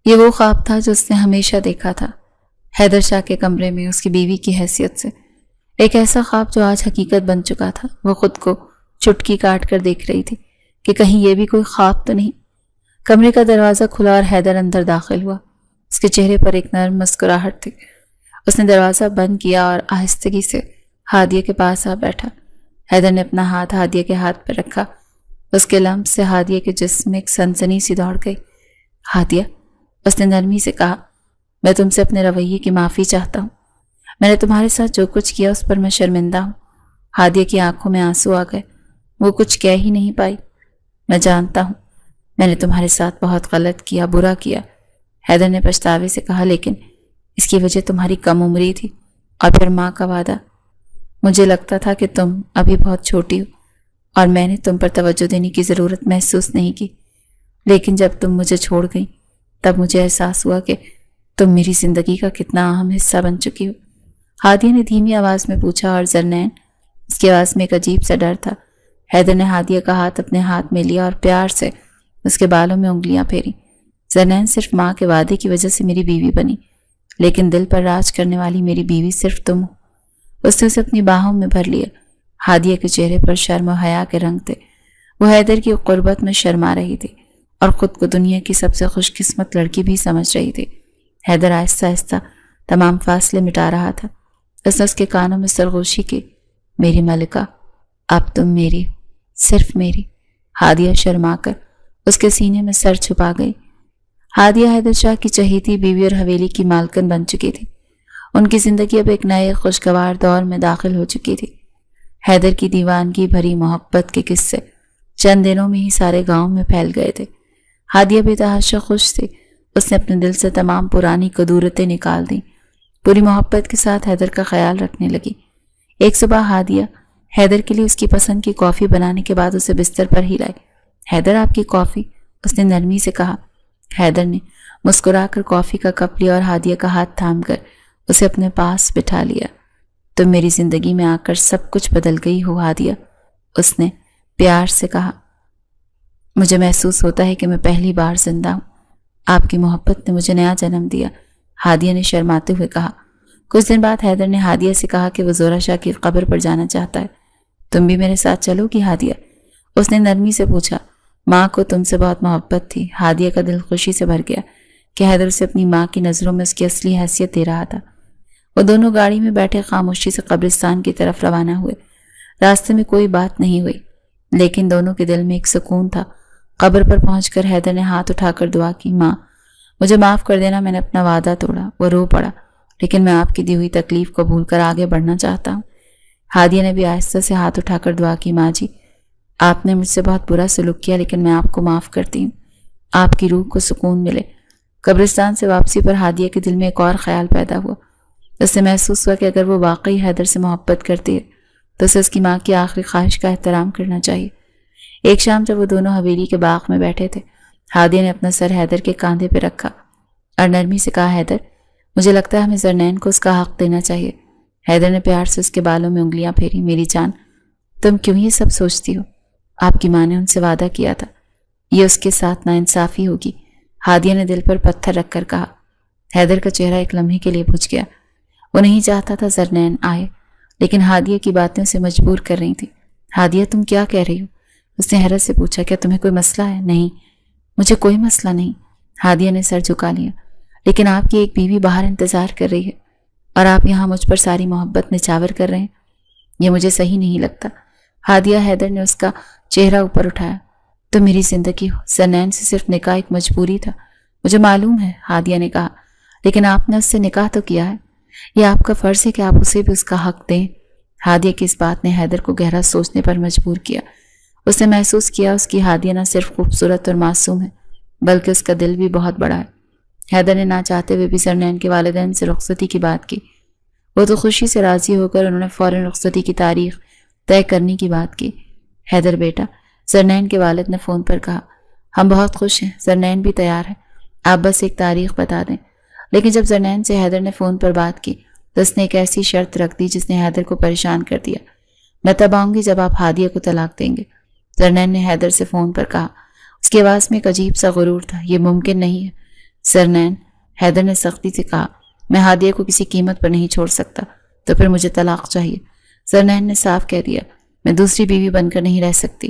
یہ وہ خواب تھا جو اس نے ہمیشہ دیکھا تھا، حیدر شاہ کے کمرے میں اس کی بیوی کی حیثیت سے۔ ایک ایسا خواب جو آج حقیقت بن چکا تھا۔ وہ خود کو چٹکی کاٹ کر دیکھ رہی تھی کہ کہیں یہ بھی کوئی خواب تو نہیں۔ کمرے کا دروازہ کھلا اور حیدر اندر داخل ہوا۔ اس کے چہرے پر ایک نرم مسکراہٹ تھی۔ اس نے دروازہ بند کیا اور آہستگی سے ہادیہ کے پاس آ بیٹھا۔ حیدر نے اپنا ہاتھ ہادیہ کے ہاتھ پر رکھا۔ اس کے لمس سے ہادیہ کے جسم میں ایک سنسنی سی دوڑ گئی۔ ہادیہ، اس نے نرمی سے کہا، میں تم سے اپنے رویے کی معافی چاہتا ہوں۔ میں نے تمہارے ساتھ جو کچھ کیا اس پر میں شرمندہ ہوں۔ ہادیہ کی آنکھوں میں آنسو آ گئے۔ وہ کچھ کہہ ہی نہیں پائی۔ میں جانتا ہوں میں نے تمہارے ساتھ بہت غلط کیا، برا کیا، حیدر نے پچھتاوے سے کہا، لیکن اس کی وجہ تمہاری کم عمری تھی اور پھر ماں کا وعدہ۔ مجھے لگتا تھا کہ تم ابھی بہت چھوٹی ہو اور میں نے تم پر توجہ دینے کی ضرورت محسوس نہیں کی، لیکن جب تم مجھے چھوڑ گئی تب مجھے احساس ہوا کہ تم میری زندگی کا کتنا اہم حصہ بن چکی ہو۔ ہادیہ نے دھیمی آواز میں پوچھا اور زرنین، اس کی آواز میں ایک عجیب سا ڈر تھا۔ حیدر نے ہادیہ کا ہاتھ اپنے ہاتھ میں لیا اور پیار سے اس کے بالوں میں انگلیاں پھیری۔ زرنین، صرف ماں کے وعدے کی وجہ سے میری بیوی بنی، لیکن دل پر راج کرنے والی میری بیوی صرف تم ہو۔ اس نے اسے اپنی باہوں میں بھر لیا۔ ہادیہ کے چہرے پر شرم و حیا کے رنگ تھے۔ وہ حیدر کی قربت میں شرما رہی تھی اور خود کو دنیا کی سب سے خوش قسمت لڑکی بھی سمجھ رہی تھی۔ حیدر آہستہ آہستہ تمام فاصلے مٹا رہا تھا۔ اس نے اس کے کانوں میں سرگوشی کی، میری ملکہ، اب تم میری، صرف میری۔ ہادیہ شرما کر اس کے سینے میں سر چھپا گئی۔ ہادیہ حیدر شاہ کی چہیتی بیوی اور حویلی کی مالکن بن چکی تھی۔ ان کی زندگی اب ایک نئے خوشگوار دور میں داخل ہو چکی تھی۔ حیدر کی دیوانگی بھری محبت کے قصے چند دنوں میں ہی سارے گاؤں میں پھیل گئے تھے۔ ہادیہ بے تحاشا خوش تھی۔ اس نے اپنے دل سے تمام پرانی قدورتیں نکال دیں، پوری محبت کے ساتھ حیدر کا خیال رکھنے لگی۔ ایک صبح ہادیہ حیدر کے لیے اس کی پسند کی کافی بنانے کے بعد اسے بستر پر ہی لائی۔ حیدر آپ کی کافی، اس نے نرمی سے کہا۔ حیدر نے مسکرا کر کافی کا کپ لیا اور ہادیہ کا ہاتھ تھام کر اسے اپنے پاس بٹھا لیا۔ تم میری زندگی میں آ کر سب کچھ بدل گئی ہو ہادیہ، اس نے پیار سے کہا۔ مجھے محسوس ہوتا ہے کہ میں پہلی بار زندہ ہوں۔ آپ کی محبت نے مجھے نیا جنم دیا، ہادیہ نے شرماتے ہوئے کہا۔ کچھ دن بعد حیدر نے ہادیہ سے کہا کہ وہ زہرہ شاہ کی قبر پر جانا چاہتا ہے۔ تم بھی میرے ساتھ چلو گی ہادیہ؟ اس نے نرمی سے پوچھا۔ ماں کو تم سے بہت محبت تھی۔ ہادیہ کا دل خوشی سے بھر گیا کہ حیدر اسے اپنی ماں کی نظروں میں اس کی اصلی حیثیت دے رہا تھا۔ وہ دونوں گاڑی میں بیٹھے خاموشی سے قبرستان کی طرف روانہ ہوئے۔ راستے میں کوئی بات نہیں ہوئی، لیکن دونوں کے دل میں ایک سکون تھا۔ قبر پر پہنچ کر حیدر نے ہاتھ اٹھا کر دعا کی، ماں مجھے معاف کر دینا، میں نے اپنا وعدہ توڑا۔ وہ رو پڑا، لیکن میں آپ کی دی ہوئی تکلیف کو بھول کر آگے بڑھنا چاہتا ہوں۔ ہادیہ نے بھی آہستہ سے ہاتھ اٹھا کر دعا کی، ماں جی آپ نے مجھ سے بہت برا سلوک کیا، لیکن میں آپ کو معاف کرتی ہوں، آپ کی روح کو سکون ملے۔ قبرستان سے واپسی پر ہادیہ کے دل میں ایک اور خیال پیدا ہوا۔ اس سے محسوس ہوا کہ اگر وہ واقعی حیدر سے محبت کرتی ہے تو اسے اس کی ماں کی آخری خواہش کا احترام کرنا چاہیے۔ ایک شام جب وہ دونوں حویلی کے باغ میں بیٹھے تھے، ہادیہ نے اپنا سر حیدر کے کاندھے پہ رکھا اور نرمی سے کہا، حیدر مجھے لگتا ہے ہمیں زرنین کو اس کا حق دینا چاہیے۔ حیدر نے پیار سے اس کے بالوں میں انگلیاں پھیری، میری جان تم کیوں یہ سب سوچتی ہو؟ آپ کی ماں نے ان سے وعدہ کیا تھا، یہ اس کے ساتھ ناانصافی ہوگی۔ ہادیہ نے دل پر پتھر رکھ کر کہا۔ حیدر کا چہرہ ایک لمحے کے لیے بجھ گیا۔ وہ نہیں چاہتا تھا زرنین آئے، لیکن ہادیہ کی باتیں اسے مجبور کر رہی تھیں۔ ہادیہ تم کیا کہہ رہی ہو؟ اس نے حیرت سے پوچھا، کیا تمہیں کوئی مسئلہ ہے؟ نہیں مجھے کوئی مسئلہ نہیں، ہادیہ نے سر جھکا لیا، لیکن آپ کی ایک بیوی باہر انتظار کر رہی ہے اور آپ یہاں مجھ پر ساری محبت نچھاور کر رہے ہیں، یہ مجھے صحیح نہیں لگتا۔ ہادیہ حیدر نے اس کا چہرہ اوپر اٹھایا، تم میری زندگی ہو، زرنین سے صرف نکاح ایک مجبوری تھا، مجھے معلوم ہے، ہادیہ نے کہا، لیکن آپ نے اس سے نکاح تو کیا ہے، یہ آپ کا فرض ہے کہ آپ اسے بھی اس کا حق دیں۔ ہادیہ کی اس بات نے حیدر کو گہرا سوچنے پر مجبور کیا۔ اس نے محسوس کیا اس کی ہادیہ نہ صرف خوبصورت اور معصوم ہے بلکہ اس کا دل بھی بہت بڑا ہے۔ حیدر نے نہ چاہتے ہوئے بھی زرنین کے والدین سے رخصتی کی بات کی۔ وہ تو خوشی سے راضی ہو کر انہوں نے فوراً رخصتی کی تاریخ طے کرنے کی بات کی۔ حیدر بیٹا، زرنین کے والد نے فون پر کہا، ہم بہت خوش ہیں، زرنین بھی تیار ہے، آپ بس ایک تاریخ بتا دیں۔ لیکن جب زرنین سے حیدر نے فون پر بات کی تو اس نے ایک ایسی شرط رکھ دی جس نے حیدر کو پریشان کر دیا، میں تب آؤں گی جب آپ ہادیہ کو طلاق دیں گے۔ زرنین نے حیدر سے فون پر کہا، اس کی آواز میں ایک عجیب سا غرور تھا، یہ ممکن نہیں ہے زرنین، حیدر نے سختی سے کہا، میں ہادیہ کو کسی قیمت پر نہیں چھوڑ سکتا، تو پھر مجھے طلاق چاہیے۔ زرنین نے صاف کہہ دیا، میں دوسری بیوی بن کر نہیں رہ سکتی۔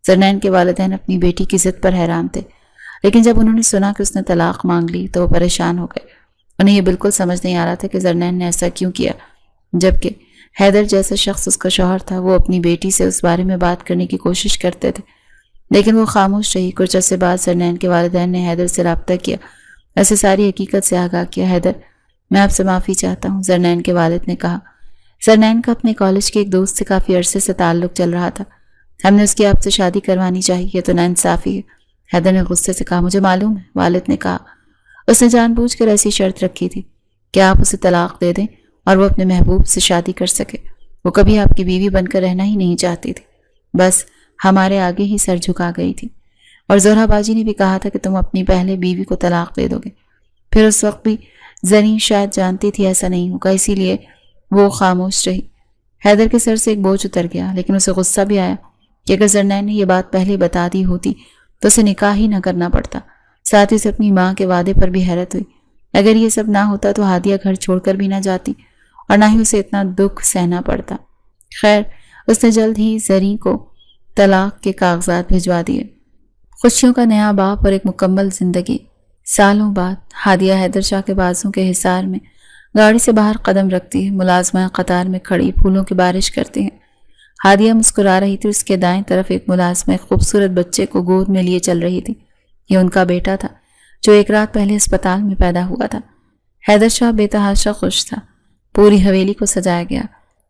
زرنین کے والدین اپنی بیٹی کی ضد پر حیران تھے، لیکن جب انہوں نے سنا کہ اس نے طلاق مانگ لی تو وہ پریشان ہو گئے۔ انہیں یہ بالکل سمجھ نہیں آ رہا تھا کہ زرنین نے ایسا کیوں کیا، جبکہ حیدر جیسا شخص اس کا شوہر تھا، وہ اپنی بیٹی سے اس بارے میں بات کرنے کی کوشش کرتے تھے، لیکن وہ خاموش رہی۔ کچھ عرصے بعد زرنین کے والدین نے حیدر سے رابطہ کیا، ایسے ساری حقیقت سے آگاہ کیا۔ حیدر میں آپ سے معافی چاہتا ہوں، زرنین کے والد نے کہا۔ زرنین کا اپنے کالج کے ایک دوست سے کافی عرصے سے تعلق چل رہا تھا، ہم نے اس کی آپ سے شادی کروانی چاہیے، یہ تو ناانصافی ہے، حیدر نے غصے سے کہا۔ مجھے معلوم ہے، والد نے کہا، اس نے جان بوجھ کر ایسی شرط رکھی تھی کہ آپ اسے طلاق دے دیں اور وہ اپنے محبوب سے شادی کر سکے۔ وہ کبھی آپ کی بیوی بن کر رہنا ہی نہیں چاہتی تھی، بس ہمارے آگے ہی سر جھکا گئی تھی، اور زہرہ باجی نے بھی کہا تھا کہ تم اپنی پہلے بیوی کو طلاق دے دو گے۔ پھر اس وقت بھی زرین شاید جانتی تھی ایسا نہیں ہوگا، اسی لیے وہ خاموش رہی۔ حیدر کے سر سے ایک بوجھ اتر گیا، لیکن اسے غصہ بھی آیا کہ اگر زرنین نے یہ بات پہلے بتا دی ہوتی تو اسے نکاح ہی نہ کرنا پڑتا۔ ساتھ ہی اسے اپنی ماں کے وعدے پر بھی حیرت ہوئی، اگر یہ سب نہ ہوتا تو ہادیہ گھر چھوڑ کر بھی نہ جاتی اور نہ ہی اسے اتنا دکھ سہنا پڑتا۔ خیر، اس نے جلد ہی زرین کو طلاق کے کاغذات بھجوا دیے۔ خوشیوں کا نیا باپ اور ایک مکمل زندگی۔ سالوں بعد ہادیہ حیدر شاہ کے بازوں کے حصار میں گاڑی سے باہر قدم رکھتی ہے، ملازمہ قطار میں کھڑی پھولوں کی بارش کرتی ہیں۔ ہادیہ مسکرا رہی تھی، اس کے دائیں طرف ایک ملازمہ ایک خوبصورت بچے کو گود میں لیے چل رہی تھی۔ یہ ان کا بیٹا تھا جو ایک رات پہلے اسپتال میں پیدا ہوا تھا۔ حیدر شاہ بے تحاشا خوش تھا، پوری حویلی کو سجایا گیا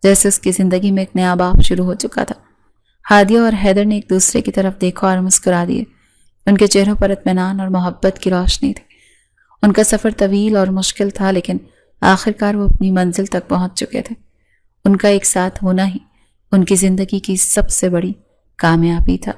جیسے اس کی زندگی میں ایک نیا باب شروع ہو چکا تھا۔ ہادیہ اور حیدر نے ایک دوسرے کی طرف دیکھا اور مسکرا دیے۔ ان کے چہروں پر اطمینان اور محبت کی روشنی تھی۔ ان کا سفر طویل اور مشکل تھا، لیکن آخرکار وہ اپنی منزل تک پہنچ چکے تھے۔ ان کا ایک ساتھ ہونا ہی ان کی زندگی کی سب سے بڑی کامیابی تھا۔